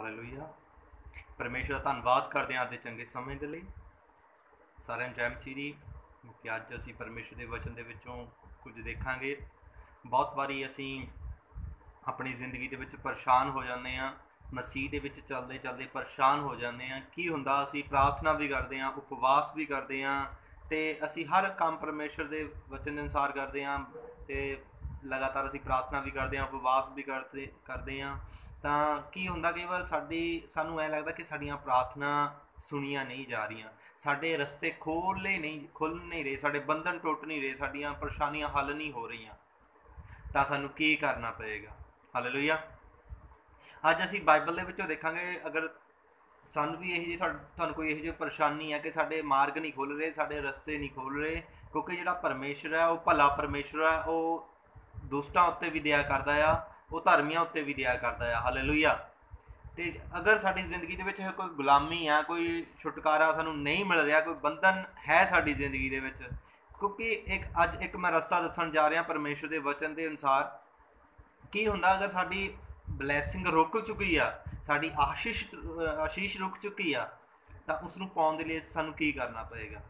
Hallelujah. ਪਰਮੇਸ਼ਰ ਦਾ ਧੰਨਵਾਦ ਕਰਦੇ ਹਾਂ ਅੱਜ ਦੇ ਚੰਗੇ ਸਮੇਂ ਦੇ ਲਈ। ਸਾਰਿਆਂ ਨੂੰ ਜੈ ਮਸੀਹ ਦੀ। ਕਿ ਅੱਜ ਅਸੀਂ ਪਰਮੇਸ਼ਰ ਦੇ ਵਚਨ ਦੇ ਵਿੱਚੋਂ ਕੁਝ ਦੇਖਾਂਗੇ। ਬਹੁਤ ਵਾਰੀ ਅਸੀਂ ਆਪਣੀ ਜ਼ਿੰਦਗੀ ਦੇ ਵਿੱਚ ਪਰੇਸ਼ਾਨ ਹੋ ਜਾਂਦੇ ਹਾਂ, ਮਸੀਹ ਦੇ ਵਿੱਚ ਚੱਲਦੇ ਚੱਲਦੇ ਪਰੇਸ਼ਾਨ ਹੋ ਜਾਂਦੇ ਹਾਂ। ਕੀ ਹੁੰਦਾ, ਅਸੀਂ ਪ੍ਰਾਰਥਨਾ ਵੀ ਕਰਦੇ ਹਾਂ, ਉਪਵਾਸ ਵੀ ਕਰਦੇ ਹਾਂ, ਅਤੇ ਅਸੀਂ ਹਰ ਕੰਮ ਪਰਮੇਸ਼ਰ ਦੇ ਵਚਨ ਦੇ ਅਨੁਸਾਰ ਕਰਦੇ ਹਾਂ, ਅਤੇ ਲਗਾਤਾਰ ਅਸੀਂ ਪ੍ਰਾਰਥਨਾ ਵੀ ਕਰਦੇ ਹਾਂ, ਉਪਵਾਸ ਵੀ ਕਰਦੇ ਹਾਂ। ਤਾਂ ਕੀ ਹੁੰਦਾ, ਕਈ ਵਾਰ ਸਾਨੂੰ ਐਂ ਲੱਗਦਾ ਕਿ ਸਾਡੀਆਂ ਪ੍ਰਾਰਥਨਾ ਸੁਣੀਆਂ ਨਹੀਂ ਜਾ ਰਹੀਆਂ, ਸਾਡੇ ਰਸਤੇ ਖੁੱਲ੍ਹ ਨਹੀਂ ਰਹੇ, ਸਾਡੇ ਬੰਧਨ ਟੁੱਟ ਨਹੀਂ ਰਹੇ, ਸਾਡੀਆਂ ਪਰੇਸ਼ਾਨੀਆਂ ਹੱਲ ਨਹੀਂ ਹੋ ਰਹੀਆਂ। ਤਾਂ ਸਾਨੂੰ ਕੀ ਕਰਨਾ ਪਏਗਾ? ਹਾਲੇਲੂਇਆ। ਅੱਜ ਅਸੀਂ ਬਾਈਬਲ ਦੇ ਵਿੱਚੋਂ ਦੇਖਾਂਗੇ, ਅਗਰ ਸਾਨੂੰ ਵੀ ਇਹੋ ਜਿਹੀ ਤੁਹਾਨੂੰ ਕੋਈ ਇਹੋ ਜਿਹੀ ਪਰੇਸ਼ਾਨੀ ਹੈ ਕਿ ਸਾਡੇ ਮਾਰਗ ਨਹੀਂ ਖੁੱਲ੍ਹ ਰਹੇ, ਸਾਡੇ ਰਸਤੇ ਨਹੀਂ ਖੁੱਲ੍ਹ ਰਹੇ, ਕਿਉਂਕਿ ਜਿਹੜਾ ਪਰਮੇਸ਼ਰ ਹੈ ਉਹ ਭਲਾ ਪਰਮੇਸ਼ਰ ਹੈ। ਉਹ ਦੁਸ਼ਟਾਂ ਉੱਤੇ ਵੀ ਦਇਆ ਕਰਦਾ ਆ, ਉਹ ਧਰਮੀਆਂ ਉੱਤੇ ਵੀ ਦਇਆ ਕਰਦਾ ਆ। ਹਾਲੇਲੂਇਆ। ਅਤੇ ਅਗਰ ਸਾਡੀ ਜ਼ਿੰਦਗੀ ਦੇ ਵਿੱਚ ਕੋਈ ਗੁਲਾਮੀ ਆ, ਕੋਈ ਛੁਟਕਾਰਾ ਸਾਨੂੰ ਨਹੀਂ ਮਿਲ ਰਿਹਾ, ਕੋਈ ਬੰਧਨ ਹੈ ਸਾਡੀ ਜ਼ਿੰਦਗੀ ਦੇ ਵਿੱਚ, ਕਿਉਂਕਿ ਅੱਜ ਇੱਕ ਮੈਂ ਰਸਤਾ ਦੱਸਣ ਜਾ ਰਿਹਾ ਪਰਮੇਸ਼ਰ ਦੇ ਵਚਨ ਦੇ ਅਨੁਸਾਰ। ਕੀ ਹੁੰਦਾ, ਅਗਰ ਸਾਡੀ ਬਲੈਸਿੰਗ ਰੁਕ ਚੁੱਕੀ ਆ, ਸਾਡੀ ਆਸ਼ੀਸ਼ ਰੁਕ ਚੁੱਕੀ ਆ, ਤਾਂ ਉਸ ਨੂੰ ਪਾਉਣ ਦੇ ਲਈ ਸਾਨੂੰ ਕੀ ਕਰਨਾ ਪਏਗਾ?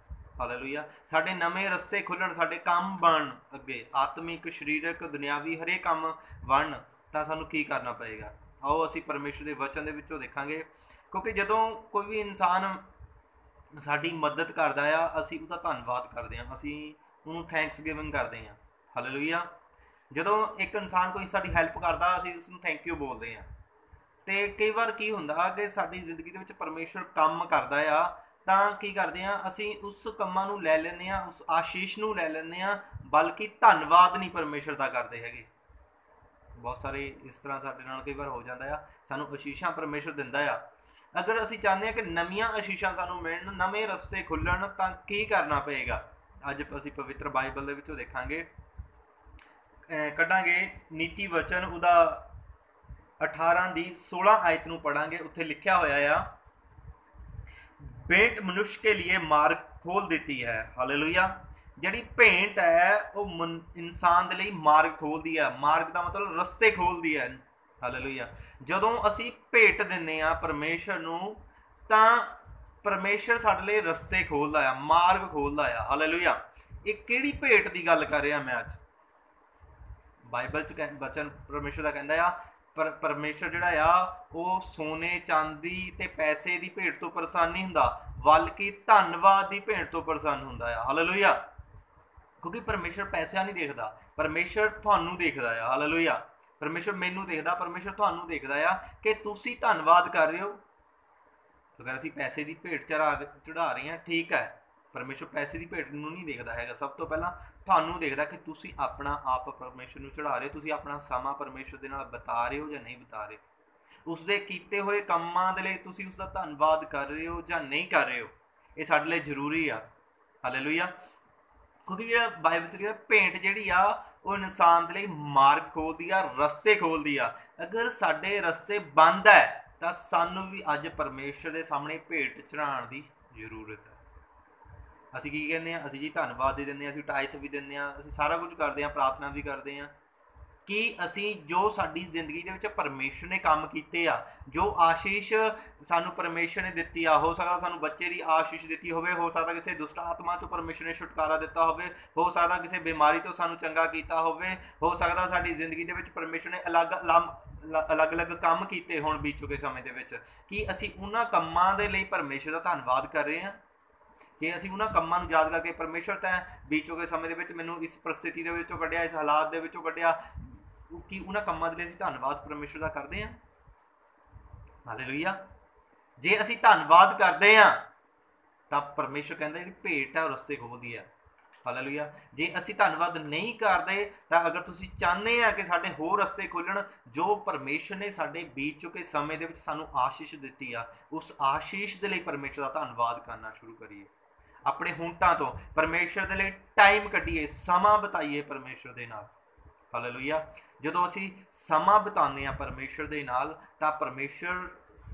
ਹਾਲੇਲੂਇਆ। ਸਾਡੇ ਨਵੇਂ ਰਸਤੇ ਖੁੱਲ੍ਹਣ, ਸਾਡੇ ਕੰਮ ਬਣਨ, ਅੱਗੇ ਆਤਮਿਕ, ਸਰੀਰਕ, ਦੁਨਿਆਵੀ ਹਰੇਕ ਕੰਮ ਬਣਨ, ਤਾਂ ਸਾਨੂੰ ਕੀ ਕਰਨਾ ਪਏਗਾ? ਆਓ ਅਸੀਂ ਪਰਮੇਸ਼ਰ ਦੇ ਵਚਨ ਦੇ ਵਿੱਚੋਂ ਦੇਖਾਂਗੇ। ਕਿਉਂਕਿ ਜਦੋਂ ਕੋਈ ਵੀ ਇਨਸਾਨ ਸਾਡੀ ਮਦਦ ਕਰਦਾ ਆ, ਅਸੀਂ ਉਹਦਾ ਧੰਨਵਾਦ ਕਰਦੇ ਹਾਂ, ਅਸੀਂ ਉਹਨੂੰ ਥੈਂਕਸ ਗਿਵਿੰਗ ਕਰਦੇ ਹਾਂ। ਹਾਲੇਲੂਇਆ। ਜਦੋਂ ਇੱਕ ਇਨਸਾਨ ਕੋਈ ਸਾਡੀ ਹੈਲਪ ਕਰਦਾ, ਅਸੀਂ ਉਸਨੂੰ ਥੈਂਕ ਯੂ ਬੋਲਦੇ ਹਾਂ। ਅਤੇ ਕਈ ਵਾਰ ਕੀ ਹੁੰਦਾ ਕਿ ਸਾਡੀ ਜ਼ਿੰਦਗੀ ਦੇ ਵਿੱਚ ਪਰਮੇਸ਼ਰ ਕੰਮ ਕਰਦਾ ਆ, ਤਾਂ ਕੀ ਕਰਦੇ ਹਾਂ, ਅਸੀਂ ਉਸ ਕੰਮਾਂ ਨੂੰ ਲੈ ਲੈਂਦੇ ਹਾਂ, ਉਸ ਆਸ਼ੀਸ਼ ਨੂੰ ਲੈ ਲੈਂਦੇ ਹਾਂ, ਬਲਕਿ ਧੰਨਵਾਦ ਨਹੀਂ ਪਰਮੇਸ਼ਰ ਦਾ ਕਰਦੇ ਹੈਗੇ। ਬਹੁਤ ਸਾਰੇ ਇਸ ਤਰ੍ਹਾਂ ਸਾਡੇ ਨਾਲ ਕਈ ਵਾਰ ਹੋ ਜਾਂਦਾ ਆ। ਸਾਨੂੰ ਆਸ਼ੀਸ਼ਾਂ ਪਰਮੇਸ਼ਰ ਦਿੰਦਾ ਆ। ਅਗਰ ਅਸੀਂ ਚਾਹੁੰਦੇ ਹਾਂ ਕਿ ਨਵੀਆਂ ਆਸ਼ੀਸ਼ਾਂ ਸਾਨੂੰ ਮਿਲਣ, ਨਵੇਂ ਰਸਤੇ ਖੁੱਲ੍ਹਣ, ਤਾਂ ਕੀ ਕਰਨਾ ਪਏਗਾ? ਅੱਜ ਅਸੀਂ ਪਵਿੱਤਰ ਬਾਈਬਲ ਦੇ ਵਿੱਚੋਂ ਦੇਖਾਂਗੇ, ਕੱਢਾਂਗੇ ਨੀਤੀ ਵਚਨ, ਉਹਦਾ 18 ਦੀ 16 ਆਇਤ ਨੂੰ ਪੜ੍ਹਾਂਗੇ। ਉੱਥੇ ਲਿਖਿਆ ਹੋਇਆ ਆ, भेंट मनुष्य के लिए मार्ग खोल देती है। हालेलुया। ਜਿਹੜੀ ਭੇਂਟ ਹੈ ਉਹ ਇਨਸਾਨ ਦੇ ਲਈ ਮਾਰਗ ਖੋਲ੍ਹਦੀ ਹੈ। ਮਾਰਗ ਦਾ ਮਤਲਬ ਰਸਤੇ ਖੋਲ੍ਹਦੀ ਹੈ। ਹਾਲੇਲੂਇਆ। ਜਦੋਂ ਅਸੀਂ ਭੇਟ ਦਿੰਦੇ ਹਾਂ ਪਰਮੇਸ਼ਰ ਨੂੰ, ਤਾਂ ਪਰਮੇਸ਼ਰ ਸਾਡੇ ਲਈ ਰਸਤੇ ਖੋਲ੍ਹਦਾ ਆ, ਮਾਰਗ ਖੋਲ੍ਹਦਾ ਆ। ਹਾਲੇਲੂਇਆ। ਇਹ ਕਿਹੜੀ ਭੇਟ ਦੀ ਗੱਲ ਕਰ ਰਿਹਾ ਮੈਂ ਅੱਜ? ਬਾਈਬਲ 'ਚ ਬਚਨ ਪਰਮੇਸ਼ਰ ਦਾ ਕਹਿੰਦਾ ਆ, ਪਰਮੇਸ਼ਰ ਜਿਹੜਾ ਆ ਉਹ ਸੋਨੇ, ਚਾਂਦੀ ਅਤੇ ਪੈਸੇ ਦੀ ਭੇਟ ਤੋਂ ਪ੍ਰਸੰਨ ਨਹੀਂ ਹੁੰਦਾ, ਬਲਕਿ ਧੰਨਵਾਦ ਦੀ ਭੇਟ ਤੋਂ ਪ੍ਰਸੰਨ ਹੁੰਦਾ ਆ। ਹਾਲੇਲੂਇਆ। ਕਿਉਂਕਿ ਪਰਮੇਸ਼ਰ ਪੈਸਿਆਂ ਨਹੀਂ ਦੇਖਦਾ, ਪਰਮੇਸ਼ਰ ਤੁਹਾਨੂੰ ਦੇਖਦਾ ਆ। ਹਾਲੇਲੂਇਆ। ਪਰਮੇਸ਼ਰ ਮੈਨੂੰ ਦੇਖਦਾ, ਪਰਮੇਸ਼ਰ ਤੁਹਾਨੂੰ ਦੇਖਦਾ ਆ ਕਿ ਤੁਸੀਂ ਧੰਨਵਾਦ ਕਰ ਰਹੇ ਹੋ। ਅਗਰ ਅਸੀਂ ਪੈਸੇ ਦੀ ਭੇਟ ਚੜ੍ਹਾ ਰਹੇ ਹਾਂ, ਠੀਕ ਹੈ, ਪਰਮੇਸ਼ਰ ਪੈਸੇ ਦੀ ਭੇਟ ਨੂੰ ਨਹੀਂ ਦੇਖਦਾ ਹੈਗਾ। ਸਭ ਤੋਂ ਪਹਿਲਾਂ ਤੁਹਾਨੂੰ ਦੇਖਦਾ ਕਿ ਤੁਸੀਂ ਆਪਣਾ ਆਪ ਪਰਮੇਸ਼ਰ ਨੂੰ ਚੜ੍ਹਾ ਰਹੇ ਹੋ, ਤੁਸੀਂ ਆਪਣਾ ਸਮਾਂ ਪਰਮੇਸ਼ਰ ਦੇ ਨਾਲ ਬਿਤਾ ਰਹੇ ਹੋ ਜਾਂ ਨਹੀਂ ਬਿਤਾ ਰਹੇ, ਉਸਦੇ ਕੀਤੇ ਹੋਏ ਕੰਮਾਂ ਦੇ ਲਈ ਤੁਸੀਂ ਉਸਦਾ ਧੰਨਵਾਦ ਕਰ ਰਹੇ ਹੋ ਜਾਂ ਨਹੀਂ ਕਰ ਰਹੇ ਹੋ। ਇਹ ਸਾਡੇ ਲਈ ਜ਼ਰੂਰੀ ਆ। ਹਾਲੇਲੂਇਆ। ਕਿਉਂਕਿ ਜਿਹੜਾ ਬਾਈਬਲ 'ਚ ਕਹਿੰਦਾ, ਭੇਂਟ ਜਿਹੜੀ ਆ ਉਹ ਇਨਸਾਨ ਦੇ ਲਈ ਮਾਰਗ ਖੋਲ੍ਹਦੀ ਆ, ਰਸਤੇ ਖੋਲ੍ਹਦੀ ਆ। ਅਗਰ ਸਾਡੇ ਰਸਤੇ ਬੰਦ ਹੈ, ਤਾਂ ਸਾਨੂੰ ਵੀ ਅੱਜ ਪਰਮੇਸ਼ਰ ਦੇ ਸਾਹਮਣੇ ਭੇਟ ਚੜ੍ਹਾਉਣ ਦੀ ਜ਼ਰੂਰਤ ਹੈ। ਅਸੀਂ ਕੀ ਕਹਿੰਦੇ ਹਾਂ? ਅਸੀਂ ਜੀ ਧੰਨਵਾਦ ਵੀ ਦਿੰਦੇ ਹਾਂ, ਅਸੀਂ ਟਾਈਥ ਵੀ ਦਿੰਦੇ ਹਾਂ, ਅਸੀਂ ਸਾਰਾ ਕੁਝ ਕਰਦੇ ਹਾਂ, ਪ੍ਰਾਰਥਨਾ ਵੀ ਕਰਦੇ ਹਾਂ। ਕਿ ਅਸੀਂ ਜੋ ਸਾਡੀ ਜ਼ਿੰਦਗੀ ਦੇ ਵਿੱਚ ਪਰਮੇਸ਼ਰ ਨੇ ਕੰਮ ਕੀਤੇ ਆ, ਜੋ ਆਸ਼ੀਸ਼ ਸਾਨੂੰ ਪਰਮੇਸ਼ਰ ਨੇ ਦਿੱਤੀ ਆ, ਹੋ ਸਕਦਾ ਸਾਨੂੰ ਬੱਚੇ ਦੀ ਆਸ਼ੀਸ਼ ਦਿੱਤੀ ਹੋਵੇ, ਹੋ ਸਕਦਾ ਕਿਸੇ ਦੁਸ਼ਟ ਆਤਮਾ ਤੋਂ ਪਰਮੇਸ਼ਰ ਨੇ ਛੁਟਕਾਰਾ ਦਿੱਤਾ ਹੋਵੇ, ਹੋ ਸਕਦਾ ਕਿਸੇ ਬਿਮਾਰੀ ਤੋਂ ਸਾਨੂੰ ਚੰਗਾ ਕੀਤਾ ਹੋਵੇ, ਹੋ ਸਕਦਾ ਸਾਡੀ ਜ਼ਿੰਦਗੀ ਦੇ ਵਿੱਚ ਪਰਮੇਸ਼ਰ ਨੇ ਅਲੱਗ-ਅਲੱਗ ਕੰਮ ਕੀਤੇ ਹੋਣ ਬੀਤ ਚੁੱਕੇ ਸਮੇਂ ਦੇ ਵਿੱਚ। ਕੀ ਅਸੀਂ ਉਹਨਾਂ ਕੰਮਾਂ ਦੇ ਲਈ ਪਰਮੇਸ਼ਰ ਦਾ ਧੰਨਵਾਦ ਕਰ ਰਹੇ ਹਾਂ? ਕਿ ਅਸੀਂ ਉਹਨਾਂ ਕੰਮਾਂ ਨੂੰ ਯਾਦ ਕਰਕੇ, ਪਰਮੇਸ਼ਰ ਤਾਂ ਬੀਤ ਚੁੱਕੇ ਸਮੇਂ ਦੇ ਵਿੱਚ ਮੈਨੂੰ ਇਸ ਪਰਿਸਥਿਤੀ ਦੇ ਵਿੱਚੋਂ ਕੱਢਿਆ, ਇਸ ਹਾਲਾਤ ਦੇ ਵਿੱਚੋਂ ਕੱਢਿਆ, ਕਿ ਉਹਨਾਂ ਕੰਮਾਂ ਦੇ ਲਈ ਅਸੀਂ ਧੰਨਵਾਦ ਪਰਮੇਸ਼ਰ ਦਾ ਕਰਦੇ ਹਾਂ? ਹਾਲੇਲੂਇਆ। ਜੇ ਅਸੀਂ ਧੰਨਵਾਦ ਕਰਦੇ ਹਾਂ, ਤਾਂ ਪਰਮੇਸ਼ਰ ਕਹਿੰਦਾ ਜਿਹੜੀ ਭੇਟ ਹੈ ਉਹ ਰਸਤੇ ਖੋਲ੍ਹਦੀ ਹੈ। ਹਾਲੇਲੂਇਆ। ਜੇ ਅਸੀਂ ਧੰਨਵਾਦ ਨਹੀਂ ਕਰਦੇ, ਤਾਂ ਅਗਰ ਤੁਸੀਂ ਚਾਹੁੰਦੇ ਆ ਕਿ ਸਾਡੇ ਹੋਰ ਰਸਤੇ ਖੁੱਲ੍ਹਣ, ਜੋ ਪਰਮੇਸ਼ਰ ਨੇ ਸਾਡੇ ਬੀਤ ਚੁੱਕੇ ਸਮੇਂ ਦੇ ਵਿੱਚ ਸਾਨੂੰ ਆਸ਼ੀਸ਼ ਦਿੱਤੀ ਆ, ਉਸ ਆਸ਼ੀਸ਼ ਦੇ ਲਈ ਪਰਮੇਸ਼ਰ ਦਾ ਧੰਨਵਾਦ ਕਰਨਾ ਸ਼ੁਰੂ ਕਰੀਏ। ਆਪਣੇ ਹੁੰਟਾਂ ਤੋਂ ਪਰਮੇਸ਼ਰ ਦੇ ਲਈ ਟਾਈਮ ਕੱਢੀਏ, ਸਮਾਂ ਬਿਤਾਈਏ ਪਰਮੇਸ਼ਰ ਦੇ ਨਾਲ। ਹਾਲੇਲੂਇਆ। ਜਦੋਂ ਅਸੀਂ ਸਮਾਂ ਬਿਤਾਉਂਦੇ ਹਾਂ ਪਰਮੇਸ਼ਰ ਦੇ ਨਾਲ, ਤਾਂ ਪਰਮੇਸ਼ਰ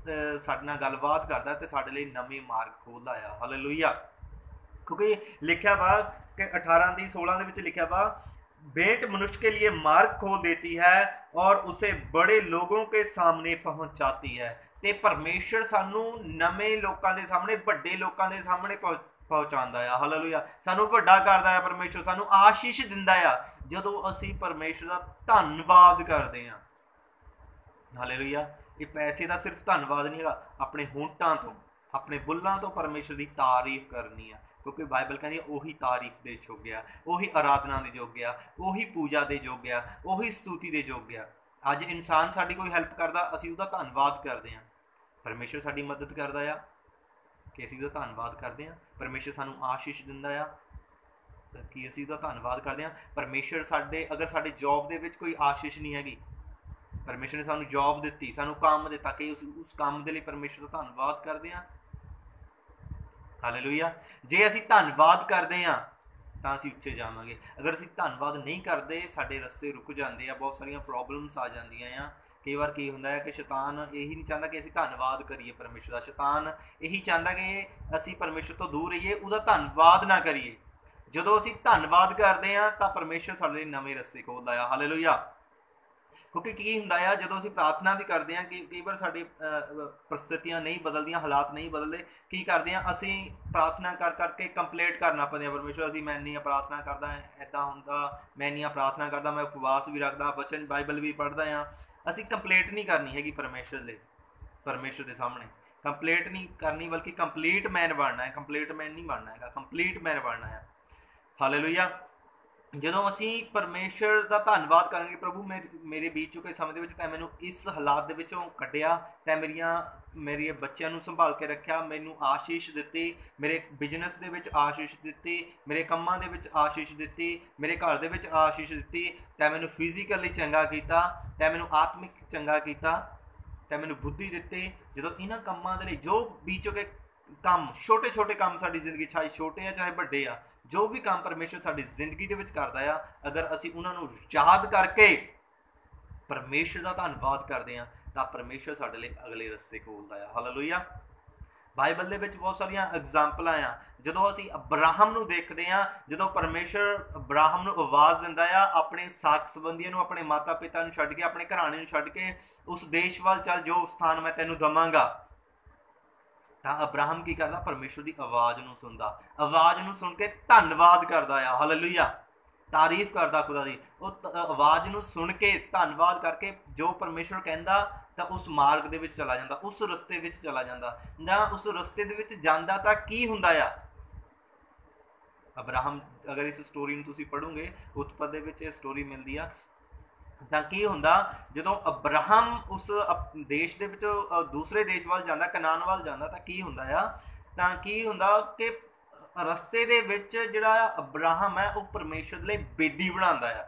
ਸਾਡੇ ਨਾਲ ਗੱਲਬਾਤ ਕਰਦਾ ਅਤੇ ਸਾਡੇ ਲਈ ਨਵੇਂ ਮਾਰਗ ਖੋਲ੍ਹਦਾ ਆ। ਹਾਲੇਲੂਇਆ। ਕਿਉਂਕਿ ਲਿਖਿਆ ਵਾ ਕਿ 18 ਦੀ 16 ਦੇ ਵਿੱਚ ਲਿਖਿਆ ਵਾ, भेंट मनुष्य के लिए मार्ग खोल देती है और उसे बड़े लोगों के सामने पहुंचाती है। ਤੇ ਪਰਮੇਸ਼ਰ ਸਾਨੂੰ ਨਵੇਂ ਲੋਕਾਂ ਦੇ ਸਾਹਮਣੇ, ਵੱਡੇ ਲੋਕਾਂ ਦੇ ਸਾਹਮਣੇ ਪਹੁੰਚਾਉਂਦਾ ਆ। ਹਾਲੇਲੂਇਆ। ਸਾਨੂੰ ਵੱਡਾ ਕਰਦਾ ਆ ਪਰਮੇਸ਼ਰ, ਸਾਨੂੰ ਆਸ਼ੀਸ਼ ਦਿੰਦਾ ਆ ਜਦੋਂ ਅਸੀਂ ਪਰਮੇਸ਼ਰ ਦਾ ਧੰਨਵਾਦ ਕਰਦੇ ਹਾਂ। ਹਾਲੇਲੂਇਆ। ਇਹ ਪੈਸੇ ਦਾ ਸਿਰਫ ਧੰਨਵਾਦ ਨਹੀਂ ਹੈਗਾ, ਆਪਣੇ ਹੋਂਠਾਂ ਤੋਂ, ਆਪਣੇ ਬੁੱਲਾਂ ਤੋਂ ਪਰਮੇਸ਼ਰ ਦੀ ਤਾਰੀਫ ਕਰਨੀ ਆ, ਕਿਉਂਕਿ ਬਾਈਬਲ ਕਹਿੰਦੀ ਉਹੀ ਤਾਰੀਫ ਦੇ ਯੋਗ ਆ, ਉਹੀ ਆਰਾਧਨਾ ਦੇ ਯੋਗ ਆ, ਉਹੀ ਪੂਜਾ ਦੇ ਯੋਗ ਆ, ਉਹੀ ਸਤੂਤੀ ਦੇ ਯੋਗ ਆ। ਅੱਜ ਇਨਸਾਨ ਸਾਡੀ ਕੋਈ ਹੈਲਪ ਕਰਦਾ, ਅਸੀਂ ਉਹਦਾ ਧੰਨਵਾਦ ਕਰਦੇ ਹਾਂ। ਪਰਮੇਸ਼ਰ ਸਾਡੀ ਮਦਦ ਕਰਦਾ ਆ ਕਿ ਅਸੀਂ ਉਹਦਾ ਧੰਨਵਾਦ ਕਰਦੇ ਹਾਂ। ਪਰਮੇਸ਼ਰ ਸਾਨੂੰ ਆਸ਼ੀਸ਼ ਦਿੰਦਾ ਆ ਕਿ ਅਸੀਂ ਉਹਦਾ ਧੰਨਵਾਦ ਕਰਦੇ ਹਾਂ। ਪਰਮੇਸ਼ਰ ਸਾਡੇ, ਅਗਰ ਸਾਡੇ ਜੌਬ ਦੇ ਵਿੱਚ ਕੋਈ ਆਸ਼ੀਸ਼ ਨਹੀਂ ਹੈਗੀ, ਪਰਮੇਸ਼ਰ ਨੇ ਸਾਨੂੰ ਜੌਬ ਦਿੱਤੀ, ਸਾਨੂੰ ਕੰਮ ਦਿੱਤਾ, ਕਿ ਉਸ ਕੰਮ ਦੇ ਲਈ ਪਰਮੇਸ਼ਰ ਦਾ ਧੰਨਵਾਦ ਕਰਦੇ ਹਾਂ। ਹਾਲੇਲੂਇਆ। ਜੇ ਅਸੀਂ ਧੰਨਵਾਦ ਕਰਦੇ ਹਾਂ ਤਾਂ ਅਸੀਂ ਉੱਚੇ ਜਾਵਾਂਗੇ। ਅਗਰ ਅਸੀਂ ਧੰਨਵਾਦ ਨਹੀਂ ਕਰਦੇ, ਸਾਡੇ ਰਸਤੇ ਰੁਕ ਜਾਂਦੇ ਆ, ਬਹੁਤ ਸਾਰੀਆਂ ਪ੍ਰੋਬਲਮਸ ਆ ਜਾਂਦੀਆਂ ਆ। ਕਈ ਵਾਰ ਕੀ ਹੁੰਦਾ ਹੈ ਕਿ ਸ਼ੈਤਾਨ ਇਹੀ ਨਹੀਂ ਚਾਹੁੰਦਾ ਕਿ ਅਸੀਂ ਧੰਨਵਾਦ ਕਰੀਏ ਪਰਮੇਸ਼ਰ ਦਾ। ਸ਼ੈਤਾਨ ਇਹੀ ਚਾਹੁੰਦਾ ਕਿ ਅਸੀਂ ਪਰਮੇਸ਼ਰ ਤੋਂ ਦੂਰ ਰਹੀਏ, ਉਹਦਾ ਧੰਨਵਾਦ ਨਾ ਕਰੀਏ। ਜਦੋਂ ਅਸੀਂ ਧੰਨਵਾਦ ਕਰਦੇ ਹਾਂ ਤਾਂ ਪਰਮੇਸ਼ਰ ਸਾਡੇ ਲਈ ਨਵੇਂ ਰਸਤੇ ਖੋਲ੍ਹਦਾ ਆ। ਹਾਲੇਲੂਇਆ। ਕਿਉਂਕਿ ਕੀ ਹੁੰਦਾ ਆ, ਜਦੋਂ ਅਸੀਂ ਪ੍ਰਾਰਥਨਾ ਵੀ ਕਰਦੇ ਹਾਂ, ਕਿ ਕਈ ਵਾਰ ਸਾਡੀ ਪਰਿਸਥਿਤੀਆਂ ਨਹੀਂ ਬਦਲਦੀਆਂ, ਹਾਲਾਤ ਨਹੀਂ ਬਦਲਦੇ, ਕੀ ਕਰਦੇ ਹਾਂ ਅਸੀਂ, ਪ੍ਰਾਰਥਨਾ ਕਰ ਕਰਕੇ ਕੰਪਲੇਂਟ ਕਰਨਾ ਪੈਂਦੇ ਆ ਪਰਮੇਸ਼ਰ, ਅਸੀਂ ਮੈਂ ਇੰਨੀਆਂ ਪ੍ਰਾਰਥਨਾ ਕਰਦਾ, ਇੱਦਾਂ ਹੁੰਦਾ, ਮੈਂ ਇੰਨੀਆਂ ਪ੍ਰਾਰਥਨਾ ਕਰਦਾ, ਮੈਂ ਉਪਵਾਸ ਵੀ ਰੱਖਦਾ, ਵਚਨ ਬਾਈਬਲ ਵੀ ਪੜ੍ਹਦਾ ਹਾਂ। ਅਸੀਂ ਕੰਪਲੇਂਟ ਨਹੀਂ ਕਰਨੀ ਹੈਗੀ ਪਰਮੇਸ਼ਰ ਦੇ ਸਾਹਮਣੇ, ਕੰਪਲੇਂਟ ਨਹੀਂ ਕਰਨੀ, ਬਲਕਿ ਕੰਪਲੀਟ ਮੈਨ ਬਣਨਾ ਹੈ। ਕੰਪਲੀਟ ਮੈਨ ਨਹੀਂ ਬਣਨਾ ਹੈਗਾ, ਕੰਪਲੀਟ ਮੈਨ ਬਣਨਾ ਹੈ। ਹਾਲੇਲੂਇਆ। ਜਦੋਂ ਅਸੀਂ ਪਰਮੇਸ਼ਰ ਦਾ ਧੰਨਵਾਦ ਕਰਾਂਗੇ, ਪ੍ਰਭੂ ਮੇਰੇ ਬੀਤ ਚੁੱਕੇ ਸਮੇਂ ਦੇ ਵਿੱਚ ਤੈਂ ਮੈਨੂੰ ਇਸ ਹਾਲਾਤ ਦੇ ਵਿੱਚੋਂ ਕੱਢਿਆ, ਤੈਂ ਮੇਰੇ ਬੱਚਿਆਂ ਨੂੰ ਸੰਭਾਲ ਕੇ ਰੱਖਿਆ, ਮੈਨੂੰ ਆਸ਼ੀਸ਼ ਦਿੱਤੀ, ਮੇਰੇ ਬਿਜ਼ਨਸ ਦੇ ਵਿੱਚ ਆਸ਼ੀਸ਼ ਦਿੱਤੀ, ਮੇਰੇ ਕੰਮਾਂ ਦੇ ਵਿੱਚ ਆਸ਼ੀਸ਼ ਦਿੱਤੀ, ਮੇਰੇ ਘਰ ਦੇ ਵਿੱਚ ਆਸ਼ੀਸ਼ ਦਿੱਤੀ, ਤੈਂ ਮੈਨੂੰ ਫਿਜ਼ੀਕਲੀ ਚੰਗਾ ਕੀਤਾ, ਤੈਂ ਮੈਨੂੰ ਆਤਮਿਕ ਚੰਗਾ ਕੀਤਾ, ਤੈਂ ਮੈਨੂੰ ਬੁੱਧੀ ਦਿੱਤੀ। ਜਦੋਂ ਇਹਨਾਂ ਕੰਮਾਂ ਦੇ ਲਈ, ਜੋ ਬੀਤ ਚੁੱਕੇ ਕੰਮ, ਛੋਟੇ ਛੋਟੇ ਕੰਮ ਸਾਡੀ ਜ਼ਿੰਦਗੀ, ਚਾਹੇ ਛੋਟੇ ਆ ਚਾਹੇ ਵੱਡੇ ਆ, ਜੋ ਵੀ ਕੰਮ ਪਰਮੇਸ਼ਰ ਸਾਡੀ ਜ਼ਿੰਦਗੀ ਦੇ ਵਿੱਚ ਕਰਦਾ ਆ, ਅਗਰ ਅਸੀਂ ਉਹਨਾਂ ਨੂੰ ਯਾਦ ਕਰਕੇ ਪਰਮੇਸ਼ਰ ਦਾ ਧੰਨਵਾਦ ਕਰਦੇ ਹਾਂ ਤਾਂ ਪਰਮੇਸ਼ਰ ਸਾਡੇ ਲਈ ਅਗਲੇ ਰਸਤੇ ਖੋਲ੍ਹਦਾ ਆ। ਹਾਲੇਲੂਇਆ। ਬਾਈਬਲ ਦੇ ਵਿੱਚ ਬਹੁਤ ਸਾਰੀਆਂ ਐਗਜ਼ਾਮਪਲਾਂ ਆ। ਜਦੋਂ ਅਸੀਂ ਅਬਰਾਹਮ ਨੂੰ ਦੇਖਦੇ ਹਾਂ, ਜਦੋਂ ਪਰਮੇਸ਼ਰ ਅਬਰਾਹਮ ਨੂੰ ਆਵਾਜ਼ ਦਿੰਦਾ ਆ, ਆਪਣੇ ਸਾਕ ਸੰਬੰਧੀਆਂ ਨੂੰ, ਆਪਣੇ ਮਾਤਾ ਪਿਤਾ ਨੂੰ ਛੱਡ ਕੇ, ਆਪਣੇ ਘਰਾਣੇ ਨੂੰ ਛੱਡ ਕੇ ਉਸ ਦੇਸ਼ ਵੱਲ ਚੱਲ, ਜੋ ਸਥਾਨ ਮੈਂ ਤੈਨੂੰ ਦੇਵਾਂਗਾ, ਤਾਂ ਅਬਰਾਹਮ ਕੀ ਕਰਦਾ, ਪਰਮੇਸ਼ਰ ਦੀ ਆਵਾਜ਼ ਨੂੰ ਸੁਣਦਾ, ਆਵਾਜ਼ ਨੂੰ ਸੁਣ ਕੇ ਧੰਨਵਾਦ ਕਰਦਾ ਆ। ਹਾਲੇਲੂਇਆ। ਤਾਰੀਫ ਕਰਦਾ ਖੁਦਾ ਦੀ। ਉਹ ਆਵਾਜ਼ ਨੂੰ ਸੁਣ ਕੇ ਧੰਨਵਾਦ ਕਰਕੇ ਜੋ ਪਰਮੇਸ਼ਰ ਕਹਿੰਦਾ ਤਾਂ ਉਸ ਮਾਰਗ ਦੇ ਵਿੱਚ ਚਲਾ ਜਾਂਦਾ, ਉਸ ਰਸਤੇ ਵਿੱਚ ਚਲਾ ਜਾਂਦਾ। ਜਾਂ ਉਸ ਰਸਤੇ ਦੇ ਵਿੱਚ ਜਾਂਦਾ ਤਾਂ ਕੀ ਹੁੰਦਾ ਆ, ਅਬਰਾਹਮ, ਅਗਰ ਇਸ ਸਟੋਰੀ ਨੂੰ ਤੁਸੀਂ ਪੜ੍ਹੋਗੇ, ਉਤਪਤ ਦੇ ਵਿੱਚ ਇਹ ਸਟੋਰੀ ਮਿਲਦੀ ਆ, ਤਾਂ ਕੀ ਹੁੰਦਾ, ਜਦੋਂ ਅਬਰਾਹਮ ਉਸ ਦੇਸ਼ ਦੇ ਵਿੱਚ ਦੂਸਰੇ ਦੇਸ਼ ਵੱਲ ਜਾਂਦਾ, ਕਨਾਨ ਵੱਲ ਜਾਂਦਾ, ਤਾਂ ਕੀ ਹੁੰਦਾ ਆ, ਤਾਂ ਕੀ ਹੁੰਦਾ ਕਿ ਰਸਤੇ ਦੇ ਵਿੱਚ ਜਿਹੜਾ ਅਬਰਾਹਮ ਹੈ ਉਹ ਪਰਮੇਸ਼ਰ ਲਈ ਬੇਦੀ ਬਣਾਉਂਦਾ ਆ।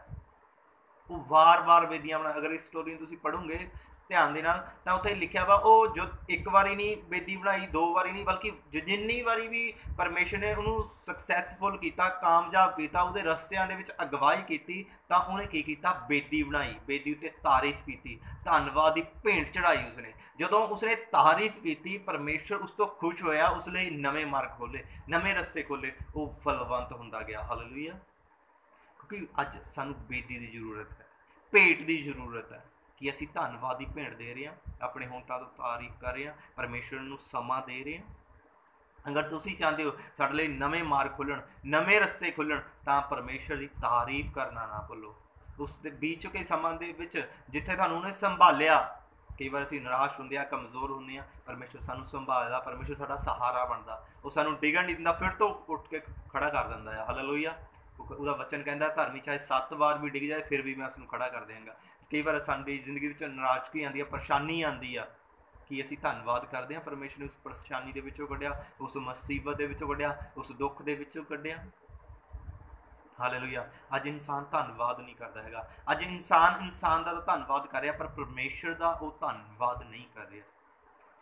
ਉਹ ਵਾਰ-ਵਾਰ ਬੇਦੀਆਂ ਬਣਾ, ਅਗਰ ਇਸ ਸਟੋਰੀ ਨੂੰ ਤੁਸੀਂ ਪੜ੍ਹੋਗੇ ਧਿਆਨ ਦੇ ਨਾਲ, ਤਾਂ ਉੱਥੇ ਲਿਖਿਆ ਵਾ, ਉਹ ਜੋ ਇੱਕ ਵਾਰੀ ਨਹੀਂ ਬੇਦੀ ਬਣਾਈ, 2 ਵਾਰੀ ਨਹੀਂ, ਬਲਕਿ ਜਿੰਨੀ ਵਾਰੀ ਵੀ ਪਰਮੇਸ਼ਰ ਨੇ ਉਹਨੂੰ ਸਕਸੈਸਫੁਲ ਕੀਤਾ, ਕਾਮਯਾਬ ਕੀਤਾ, ਉਹਦੇ ਰਸਤਿਆਂ ਦੇ ਵਿੱਚ ਅਗਵਾਈ ਕੀਤੀ, ਤਾਂ ਉਹਨੇ ਕੀ ਕੀਤਾ, ਬੇਦੀ ਬਣਾਈ, ਬੇਦੀ ਉੱਤੇ ਤਾਰੀਫ ਕੀਤੀ, ਧੰਨਵਾਦ ਦੀ ਭੇਂਟ ਚੜਾਈ ਉਸਨੇ। ਜਦੋਂ ਉਸਨੇ ਤਾਰੀਫ ਕੀਤੀ, ਪਰਮੇਸ਼ਰ ਉਸ ਤੋਂ ਖੁਸ਼ ਹੋਇਆ, ਉਸ ਲਈ ਨਵੇਂ ਮਾਰਗ ਖੋਲ੍ਹੇ, ਨਵੇਂ ਰਸਤੇ ਖੋਲ੍ਹੇ, ਉਹ ਫਲਵੰਤ ਹੁੰਦਾ ਗਿਆ। ਹਾਲੇਲੂਇਆ। ਕਿਉਂਕਿ ਅੱਜ ਸਾਨੂੰ ਬੇਦੀ ਦੀ ਜ਼ਰੂਰਤ ਹੈ, ਭੇਟ ਦੀ ਜ਼ਰੂਰਤ ਹੈ, ਕਿ ਅਸੀਂ ਧੰਨਵਾਦ ਦੀ ਭੇਂਟ ਦੇ ਰਹੇ ਹਾਂ, ਆਪਣੇ ਹੋਂਠਾਂ ਤੋਂ ਤਾਰੀਫ ਕਰ ਰਹੇ ਹਾਂ, ਪਰਮੇਸ਼ਰ ਨੂੰ ਸਮਾਂ ਦੇ ਰਹੇ ਹਾਂ। ਅਗਰ ਤੁਸੀਂ ਚਾਹੁੰਦੇ ਹੋ ਸਾਡੇ ਲਈ ਨਵੇਂ ਮਾਰਗ ਖੁੱਲ੍ਹਣ, ਨਵੇਂ ਰਸਤੇ ਖੁੱਲ੍ਹਣ, ਤਾਂ ਪਰਮੇਸ਼ਰ ਦੀ ਤਾਰੀਫ ਕਰਨਾ ਨਾ ਭੁੱਲੋ। ਉਸ ਦੇ ਬੀਤ ਚੁੱਕੇ ਸਮਾਂ ਦੇ ਵਿੱਚ ਜਿੱਥੇ ਤੁਹਾਨੂੰ ਉਹਨੇ ਸੰਭਾਲਿਆ, ਕਈ ਵਾਰ ਅਸੀਂ ਨਿਰਾਸ਼ ਹੁੰਦੇ ਹਾਂ, ਕਮਜ਼ੋਰ ਹੁੰਦੇ ਹਾਂ, ਪਰਮੇਸ਼ਰ ਸਾਨੂੰ ਸੰਭਾਲਦਾ, ਪਰਮੇਸ਼ਰ ਸਾਡਾ ਸਹਾਰਾ ਬਣਦਾ, ਉਹ ਸਾਨੂੰ ਡਿੱਗਣ ਨਹੀਂ ਦਿੰਦਾ, ਫਿਰ ਤੋਂ ਉੱਠ ਕੇ ਖੜਾ ਕਰ ਦਿੰਦਾ ਹੈ। ਹਾਲੇਲੂਇਆ। ਉਹਦਾ ਵਚਨ ਕਹਿੰਦਾ, ਧਰਮੀ ਚਾਹੇ 7 ਵਾਰ ਵੀ ਡਿੱਗ ਜਾਏ, ਫਿਰ ਵੀ ਮੈਂ ਉਸਨੂੰ ਖੜਾ ਕਰ ਦਿਆਂਗਾ। ਕਈ ਵਾਰ ਸਾਡੀ ਜ਼ਿੰਦਗੀ ਵਿੱਚ ਨਾਰਾਜ਼ਗੀ ਆਉਂਦੀ ਆ, ਪਰੇਸ਼ਾਨੀ ਆਉਂਦੀ ਆ, ਕਿ ਅਸੀਂ ਧੰਨਵਾਦ ਕਰਦੇ ਹਾਂ, ਪਰਮੇਸ਼ਰ ਨੇ ਉਸ ਪਰੇਸ਼ਾਨੀ ਦੇ ਵਿੱਚੋਂ ਕੱਢਿਆ, ਉਸ ਮੁਸੀਬਤ ਦੇ ਵਿੱਚੋਂ ਕੱਢਿਆ, ਉਸ ਦੁੱਖ ਦੇ ਵਿੱਚੋਂ ਕੱਢਿਆ। ਹਾਲੇਲੂਇਆ। ਅੱਜ ਇਨਸਾਨ ਧੰਨਵਾਦ ਨਹੀਂ ਕਰਦਾ ਹੈਗਾ। ਅੱਜ ਇਨਸਾਨ ਦਾ ਤਾਂ ਧੰਨਵਾਦ ਕਰ ਰਿਹਾ, ਪਰ ਪਰਮੇਸ਼ਰ ਦਾ ਉਹ ਧੰਨਵਾਦ ਨਹੀਂ ਕਰ ਰਿਹਾ।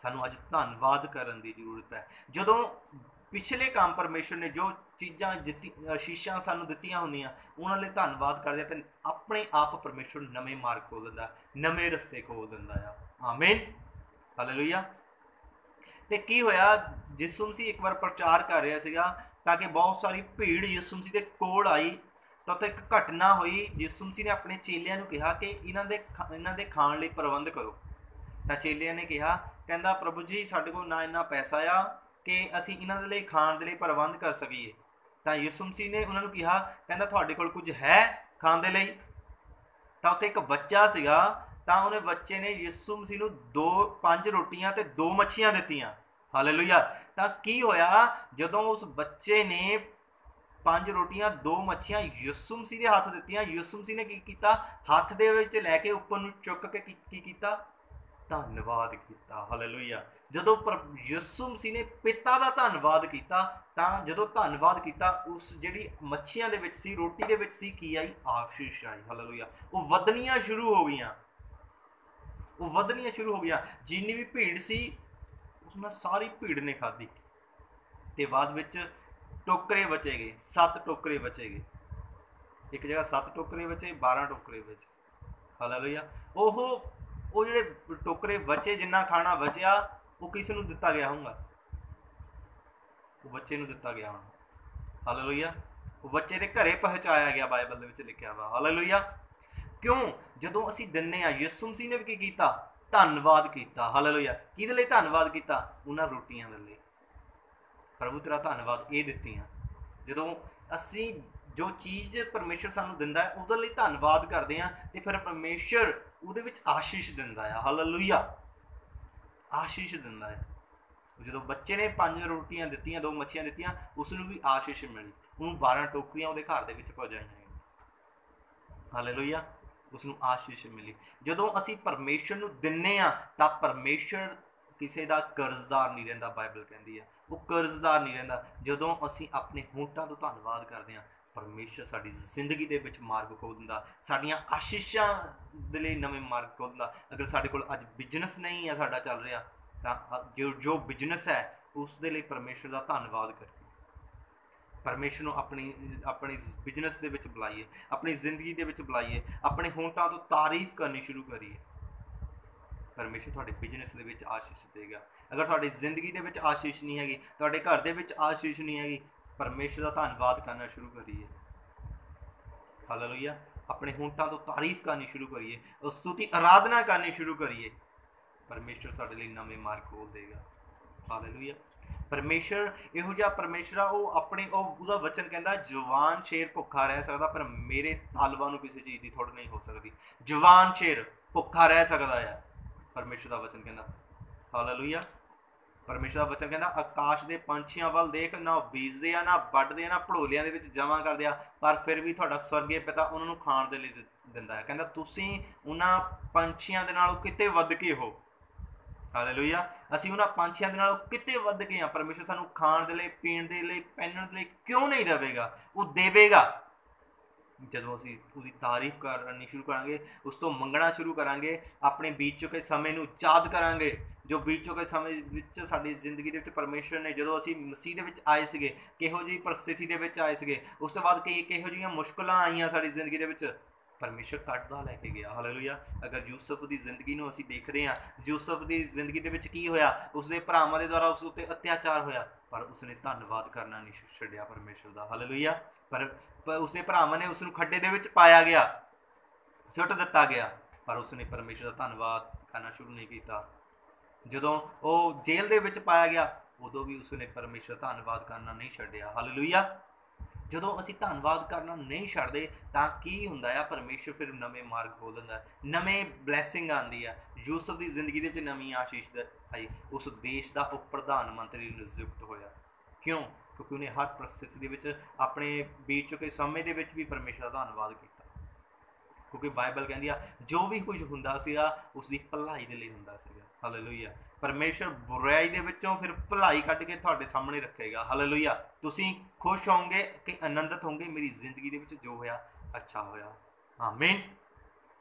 ਸਾਨੂੰ ਅੱਜ ਧੰਨਵਾਦ ਕਰਨ ਦੀ ਜ਼ਰੂਰਤ ਹੈ। ਜਦੋਂ ਪਿਛਲੇ ਕੰਮ ਪਰਮੇਸ਼ਰ ਨੇ ਜੋ ਚੀਜ਼ਾਂ ਆਸ਼ੀਸ਼ਾਂ ਸਾਨੂੰ ਦਿੱਤੀਆਂ ਹੁੰਦੀਆਂ, ਉਹਨਾਂ ਲਈ ਧੰਨਵਾਦ ਕਰਦੇ ਤੇ ਆਪਣੇ ਆਪ ਪਰਮੇਸ਼ਰ ਨਵੇਂ ਮਾਰਗ ਖੋਲ੍ਹ ਦਿੰਦਾ, ਨਵੇਂ ਰਸਤੇ ਖੋਲ੍ਹ ਦਿੰਦਾ ਆ। ਆਮੀਨ। ਹਾਲੇਲੂਇਆ। ਤੇ ਕੀ ਹੋਇਆ, ਯਿਸੂ ਮਸੀਹ ਇੱਕ ਵਾਰ ਪ੍ਰਚਾਰ ਕਰ ਰਿਹਾ ਸੀਗਾ, ਤਾਂ ਕਿ ਬਹੁਤ ਸਾਰੀ ਭੀੜ ਯਿਸੂ ਮਸੀਹ ਦੇ ਕੋਲ ਆਈ, ਤਾਂ ਉੱਥੇ ਇੱਕ ਘਟਨਾ ਹੋਈ। ਯਿਸੂ ਮਸੀਹ ਨੇ ਆਪਣੇ ਚੇਲਿਆਂ ਨੂੰ ਕਿਹਾ ਕਿ ਇਹਨਾਂ ਦੇ ਖਾਣ ਲਈ ਪ੍ਰਬੰਧ ਕਰੋ। ਤਾਂ ਚੇਲਿਆਂ ਨੇ ਕਿਹਾ, ਕਹਿੰਦਾ ਪ੍ਰਭੂ ਜੀ ਸਾਡੇ ਕੋਲ ਨਾ ਇੰਨਾ ਪੈਸਾ ਆ ਕਿ ਅਸੀਂ ਇਹਨਾਂ ਦੇ ਲਈ ਖਾਣ ਦੇ ਲਈ ਪ੍ਰਬੰਧ ਕਰ ਸਕੀਏ। ਤਾਂ ਯਿਸੂ ਮਸੀਹ ਨੇ ਉਹਨਾਂ ਨੂੰ ਕਿਹਾ, ਕਹਿੰਦਾ ਤੁਹਾਡੇ ਕੋਲ ਕੁਝ ਹੈ ਖਾਣ ਦੇ ਲਈ? ਤਾਂ ਉੱਥੇ ਇੱਕ ਬੱਚਾ ਸੀਗਾ, ਤਾਂ ਉਹਨੇ ਬੱਚੇ ਨੇ ਯਿਸੂ ਮਸੀਹ ਨੂੰ 5 ਰੋਟੀਆਂ ਤੇ 2 ਮੱਛੀਆਂ ਦਿੱਤੀਆਂ। ਹਾਲੇਲੂਇਆ। ਤਾਂ ਕੀ ਹੋਇਆ, ਜਦੋਂ ਉਸ ਬੱਚੇ ਨੇ 5 ਰੋਟੀਆਂ 2 ਮੱਛੀਆਂ ਯਿਸੂ ਮਸੀਹ ਦੇ ਹੱਥ ਦਿੱਤੀਆਂ, ਯਿਸੂ ਮਸੀਹ ਨੇ ਕੀ ਕੀਤਾ, ਹੱਥ ਦੇ ਵਿੱਚ ਲੈ ਕੇ ਉੱਪਰ ਨੂੰ ਚੁੱਕ ਕੇ ਕੀ ਕੀਤਾ, ਧੰਨਵਾਦ ਕੀਤਾ। ਹਾਲੇਲੂਇਆ। ਜਦੋਂ ਯਿਸੂ ਮਸੀਹ ਨੇ ਪਿਤਾ ਦਾ ਧੰਨਵਾਦ ਕੀਤਾ, ਤਾਂ ਜਦੋਂ ਧੰਨਵਾਦ ਕੀਤਾ, ਉਸ ਜਿਹੜੀ ਮੱਛੀਆਂ ਦੇ ਵਿੱਚ ਸੀ, ਰੋਟੀ ਦੇ ਵਿੱਚ ਸੀ, ਕੀ ਆਈ, ਆਸ਼ੀਸ਼ ਆਈ। ਹਾਲੇਲੂਇਆ। ਉਹ ਵਧਣੀਆਂ ਸ਼ੁਰੂ ਹੋ ਗਈਆਂ, ਉਹ ਵਧਣੀਆਂ ਸ਼ੁਰੂ ਹੋ ਗਈਆਂ। ਜਿੰਨੀ ਵੀ ਭੀੜ ਸੀ ਉਸ ਨਾਲ ਸਾਰੀ ਭੀੜ ਨੇ ਖਾਧੀ, ਤੇ ਬਾਅਦ ਵਿੱਚ ਟੋਕਰੇ ਬਚੇ ਗਏ, 7 ਟੋਕਰੇ ਬਚੇ ਗਏ। ਇੱਕ ਜਗ੍ਹਾ 7 ਟੋਕਰੇ ਬਚੇ, 12 ਟੋਕਰੇ ਬਚੇ। ਹਾਲੇਲੂਇਆ। ਉਹ ਜਿਹੜੇ ਟੋਕਰੇ ਬਚੇ, ਜਿੰਨਾ ਖਾਣਾ ਬਚਿਆ, ਉਹ ਕਿਸ ਨੂੰ ਦਿੱਤਾ ਗਿਆ ਹੋਊਗਾ, ਉਹ ਬੱਚੇ ਨੂੰ ਦਿੱਤਾ ਗਿਆ ਹੋਣਾ। ਹਾਲੇਲੂਇਆ। ਉਹ ਬੱਚੇ ਦੇ ਘਰੇ ਪਹੁੰਚਾਇਆ ਗਿਆ, ਬਾਈਬਲ ਦੇ ਵਿੱਚ ਲਿਖਿਆ ਵਾ। ਹਾਲੇਲੂਇਆ। ਕਿਉਂ? ਜਦੋਂ ਅਸੀਂ ਦਿੰਦੇ ਹਾਂ, ਯਿਸੂ ਮਸੀਹ ਨੇ ਵੀ ਕੀ ਕੀਤਾ, ਧੰਨਵਾਦ ਕੀਤਾ। ਹਾਲੇਲੂਇਆ। ਕਿਹਦੇ ਲਈ ਧੰਨਵਾਦ ਕੀਤਾ? ਉਹਨਾਂ ਰੋਟੀਆਂ ਦੇ ਲਈ। ਪ੍ਰਭੂ ਤੇਰਾ ਧੰਨਵਾਦ ਇਹ ਦਿੱਤੀਆਂ। ਜਦੋਂ ਅਸੀਂ ਜੋ ਚੀਜ਼ ਪਰਮੇਸ਼ਰ ਸਾਨੂੰ ਦਿੰਦਾ ਹੈ ਉਹਦੇ ਲਈ ਧੰਨਵਾਦ ਕਰਦੇ ਹਾਂ, ਤੇ ਫਿਰ ਪਰਮੇਸ਼ਰ ਉਹਦੇ ਵਿੱਚ ਆਸ਼ੀਸ਼ ਦਿੰਦਾ ਆ। ਹਾਲੇਲੂਇਆ। ਆਸ਼ੀਸ਼ ਦਿੰਦਾ ਹੈ। ਜਦੋਂ ਬੱਚੇ ਨੇ 5 ਰੋਟੀਆਂ ਦਿੱਤੀਆਂ, 2 ਮੱਛੀਆਂ ਦਿੱਤੀਆਂ, ਉਸ ਨੂੰ ਵੀ ਆਸ਼ੀਸ਼ ਮਿਲੀ। ਉਹਨੂੰ 12 ਟੋਕਰੀਆਂ ਉਹਦੇ ਘਰ ਦੇ ਵਿੱਚ ਪਹੁੰਚਾਈਆਂ। ਹਾਲੇਲੂਇਆ। ਉਸ ਨੂੰ ਆਸ਼ੀਸ਼ ਮਿਲੀ। ਜਦੋਂ ਅਸੀਂ ਪਰਮੇਸ਼ਰ ਨੂੰ ਦਿੰਦੇ ਹਾਂ ਤਾਂ ਪਰਮੇਸ਼ਰ ਕਿਸੇ ਦਾ ਕਰਜ਼ਦਾਰ ਨਹੀਂ ਰਹਿੰਦਾ। ਬਾਈਬਲ ਕਹਿੰਦੀ ਹੈ ਉਹ ਕਰਜ਼ਦਾਰ ਨਹੀਂ ਰਹਿੰਦਾ। ਜਦੋਂ ਅਸੀਂ ਆਪਣੇ ਹੋਂਠਾਂ ਤੋਂ ਧੰਨਵਾਦ ਕਰਦੇ ਹਾਂ, ਪਰਮੇਸ਼ਰ ਸਾਡੀ ਜ਼ਿੰਦਗੀ ਦੇ ਵਿੱਚ ਮਾਰਗ ਖੋਲ੍ਹ ਦਿੰਦਾ, ਸਾਡੀਆਂ ਆਸ਼ੀਸ਼ਾਂ ਦੇ ਲਈ ਨਵੇਂ ਮਾਰਗ ਖੋਲ੍ਹ ਦਿੰਦਾ। ਅਗਰ ਸਾਡੇ ਕੋਲ ਅੱਜ ਬਿਜ਼ਨਸ ਨਹੀਂ ਹੈ ਸਾਡਾ ਚੱਲ ਰਿਹਾ, ਤਾਂ ਜੋ ਬਿਜ਼ਨਸ ਹੈ ਉਸ ਦੇ ਲਈ ਪਰਮੇਸ਼ਰ ਦਾ ਧੰਨਵਾਦ ਕਰੀਏ। ਪਰਮੇਸ਼ਰ ਨੂੰ ਆਪਣੀ ਬਿਜ਼ਨਸ ਦੇ ਵਿੱਚ ਬੁਲਾਈਏ, ਆਪਣੀ ਜ਼ਿੰਦਗੀ ਦੇ ਵਿੱਚ ਬੁਲਾਈਏ, ਆਪਣੇ ਹੋਂਠਾਂ ਤੋਂ ਤਾਰੀਫ ਕਰਨੀ ਸ਼ੁਰੂ ਕਰੀਏ। ਪਰਮੇਸ਼ਰ ਤੁਹਾਡੇ ਬਿਜ਼ਨਸ ਦੇ ਵਿੱਚ ਆਸ਼ੀਸ਼ ਦੇਗਾ। ਅਗਰ ਤੁਹਾਡੀ ਜ਼ਿੰਦਗੀ ਦੇ ਵਿੱਚ ਆਸ਼ੀਸ਼ ਨਹੀਂ ਹੈਗੀ, ਤੁਹਾਡੇ ਘਰ ਦੇ ਵਿੱਚ ਆਸ਼ੀਸ਼ ਨਹੀਂ ਹੈਗੀ, ਪਰਮੇਸ਼ਰ ਦਾ ਧੰਨਵਾਦ ਕਰਨਾ ਸ਼ੁਰੂ ਕਰੀਏ। ਹਾਲੇਲੂਇਆ। ਆਪਣੇ ਹੋਂਠਾਂ ਤੋਂ ਤਾਰੀਫ ਕਰਨੀ ਸ਼ੁਰੂ ਕਰੀਏ, ਸਤੁਤੀ ਆਰਾਧਨਾ ਕਰਨੀ ਸ਼ੁਰੂ ਕਰੀਏ। ਪਰਮੇਸ਼ਰ ਸਾਡੇ ਲਈ ਨਵੇਂ ਮਾਰਗ ਖੋਲ੍ਹ ਦੇਗਾ। ਹਾਲੇਲੂਇਆ। ਪਰਮੇਸ਼ਰ ਇਹੋ ਜਿਹਾ ਪਰਮੇਸ਼ਰ ਆ, ਉਹਦਾ ਵਚਨ ਕਹਿੰਦਾ, ਜਵਾਨ ਸ਼ੇਰ ਭੁੱਖਾ ਰਹਿ ਸਕਦਾ, ਪਰ ਮੇਰੇ ਤਾਲਬਾਂ ਨੂੰ ਕਿਸੇ ਚੀਜ਼ ਦੀ ਥੁੜ ਨਹੀਂ ਹੋ ਸਕਦੀ। ਜਵਾਨ ਸ਼ੇਰ ਭੁੱਖਾ ਰਹਿ ਸਕਦਾ ਆ, ਪਰਮੇਸ਼ਰ ਦਾ ਵਚਨ ਕਹਿੰਦਾ। ਹਾਲੇਲੂਇਆ। ਪਰਮੇਸ਼ਰ ਦਾ ਵਚਨ ਕਹਿੰਦਾ, ਆਕਾਸ਼ ਦੇ ਪੰਛੀਆਂ ਵੱਲ ਦੇਖ, ਨਾ ਉਹ ਬੀਜਦੇ ਆ, ਨਾ ਵੱਢਦੇ ਆ, ਨਾ ਭੜੋਲਿਆਂ ਦੇ ਵਿੱਚ ਜਮ੍ਹਾਂ ਕਰਦੇ ਆ, ਪਰ ਫਿਰ ਵੀ ਤੁਹਾਡਾ ਸਵਰਗੀ ਪਿਤਾ ਉਹਨਾਂ ਨੂੰ ਖਾਣ ਦੇ ਲਈ ਦਿੰਦਾ ਹੈ। ਕਹਿੰਦਾ ਤੁਸੀਂ ਉਹਨਾਂ ਪੰਛੀਆਂ ਦੇ ਨਾਲੋਂ ਕਿਤੇ ਵੱਧ ਕੇ ਹੋ। ਹਾਲੇਲੂਇਆ। ਅਸੀਂ ਉਹਨਾਂ ਪੰਛੀਆਂ ਦੇ ਨਾਲੋਂ ਕਿਤੇ ਵੱਧ ਕੇ ਹਾਂ। ਪਰਮੇਸ਼ਰ ਸਾਨੂੰ ਖਾਣ ਦੇ ਲਈ, ਪੀਣ ਦੇ ਲਈ, ਪਹਿਨਣ ਦੇ ਲਈ ਕਿਉਂ ਨਹੀਂ ਦੇਵੇਗਾ? ਉਹ ਦੇਵੇਗਾ। ਜਦੋਂ ਅਸੀਂ ਉਹਦੀ ਤਾਰੀਫ ਕਰਨੀ ਸ਼ੁਰੂ ਕਰਾਂਗੇ, ਉਸ ਤੋਂ ਮੰਗਣਾ ਸ਼ੁਰੂ ਕਰਾਂਗੇ, ਆਪਣੇ ਬੀਤ ਚੁੱਕੇ ਸਮੇਂ ਨੂੰ ਯਾਦ ਕਰਾਂਗੇ। ਜੋ ਬੀਤ ਚੁੱਕੇ ਸਮੇਂ ਵਿੱਚ ਸਾਡੀ ਜ਼ਿੰਦਗੀ ਦੇ ਵਿੱਚ ਪਰਮੇਸ਼ਰ ਨੇ, ਜਦੋਂ ਅਸੀਂ ਮਸੀਹ ਦੇ ਵਿੱਚ ਆਏ ਸੀਗੇ, ਕਿਹੋ ਜਿਹੀ ਪਰਿਸਥਿਤੀ ਦੇ ਵਿੱਚ ਆਏ ਸੀਗੇ, ਉਸ ਤੋਂ ਬਾਅਦ ਕਿਹੋ ਜਿਹੀਆਂ ਮੁਸ਼ਕਲਾਂ ਆਈਆਂ ਸਾਡੀ ਜ਼ਿੰਦਗੀ ਦੇ ਵਿੱਚ, ਪਰਮੇਸ਼ਰ ਕੱਢਦਾ ਲੈ ਕੇ ਗਿਆ। ਹਾਲੇਲੂਇਆ। ਅਗਰ ਯੂਸਫ ਦੀ ਜ਼ਿੰਦਗੀ ਨੂੰ ਅਸੀਂ ਦੇਖਦੇ ਹਾਂ, ਯੂਸਫ ਦੀ ਜ਼ਿੰਦਗੀ ਦੇ ਵਿੱਚ ਕੀ ਹੋਇਆ? ਉਸਦੇ ਭਰਾਵਾਂ ਦੇ ਦੁਆਰਾ ਉਸ ਉੱਤੇ ਅਤਿਆਚਾਰ ਹੋਇਆ, ਪਰ ਉਸਨੇ ਧੰਨਵਾਦ ਕਰਨਾ ਨਹੀਂ ਛੱਡਿਆ ਪਰਮੇਸ਼ਰ ਦਾ। ਹਾਲੇਲੂਇਆ। ਪਰ ਉਸਦੇ ਭਰਾਵਾਂ ਨੇ ਉਸ ਨੂੰ ਖੱਡੇ ਦੇ ਵਿੱਚ ਪਾਇਆ ਗਿਆ, ਸੁੱਟ ਦਿੱਤਾ ਗਿਆ, ਪਰ ਉਸਨੇ ਪਰਮੇਸ਼ਰ ਦਾ ਧੰਨਵਾਦ ਕਰਨਾ ਸ਼ੁਰੂ ਨਹੀਂ ਕੀਤਾ। ਜਦੋਂ ਉਹ ਜੇਲ੍ਹ ਦੇ ਵਿੱਚ ਪਾਇਆ ਗਿਆ, ਉਦੋਂ ਵੀ ਉਸਨੇ ਪਰਮੇਸ਼ਰ ਦਾ ਧੰਨਵਾਦ ਕਰਨਾ ਨਹੀਂ ਛੱਡਿਆ। ਹਾਲੇਲੂਇਆ। ਜਦੋਂ ਅਸੀਂ ਧੰਨਵਾਦ ਕਰਨਾ ਨਹੀਂ ਛੱਡਦੇ ਤਾਂ ਕੀ ਹੁੰਦਾ ਆ? ਪਰਮੇਸ਼ਰ ਫਿਰ ਨਵੇਂ ਮਾਰਗ ਖੋਲ੍ਹ ਦਿੰਦਾ, ਨਵੇਂ ਬਲੈਸਿੰਗ ਆਉਂਦੀ ਆ। ਯੂਸਫ ਦੀ ਜ਼ਿੰਦਗੀ ਦੇ ਵਿੱਚ ਨਵੀਂ ਆਸ਼ੀਸ਼ ਆਈ। ਉਸ ਦੇਸ਼ ਦਾ ਉਪ ਪ੍ਰਧਾਨ ਮੰਤਰੀ ਨਿਯੁਕਤ ਹੋਇਆ। ਕਿਉਂ? ਕਿਉਂਕਿ ਉਹਨੇ ਹਰ ਪਰਿਸਥਿਤੀ ਦੇ ਵਿੱਚ, ਆਪਣੇ ਬੀਤ ਚੁੱਕੇ ਸਮੇਂ ਦੇ ਵਿੱਚ ਵੀ ਪਰਮੇਸ਼ਰ ਦਾ ਧੰਨਵਾਦ ਕੀਤਾ। ਕਿਉਂਕਿ ਬਾਈਬਲ ਕਹਿੰਦੀ ਆ, ਜੋ ਵੀ ਕੁਝ ਹੁੰਦਾ ਸੀਗਾ ਉਸ ਦੀ ਭਲਾਈ ਦੇ ਲਈ ਹੁੰਦਾ ਸੀਗਾ। ਹਾਲੇਲੂਇਆ। ਪਰਮੇਸ਼ਰ ਬੁਰਾਈ ਦੇ ਵਿੱਚੋਂ ਫਿਰ ਭਲਾਈ ਕੱਢ ਕੇ ਤੁਹਾਡੇ ਸਾਹਮਣੇ ਰੱਖੇਗਾ। ਹਾਲੇਲੂਇਆ। ਤੁਸੀਂ ਖੁਸ਼ ਹੋਵੋਗੇ ਕਿ ਆਨੰਦਿਤ ਹੋਵੋਗੇ, ਮੇਰੀ ਜ਼ਿੰਦਗੀ ਦੇ ਵਿੱਚ ਜੋ ਹੋਇਆ ਅੱਛਾ ਹੋਇਆ। ਆਮੀਨ।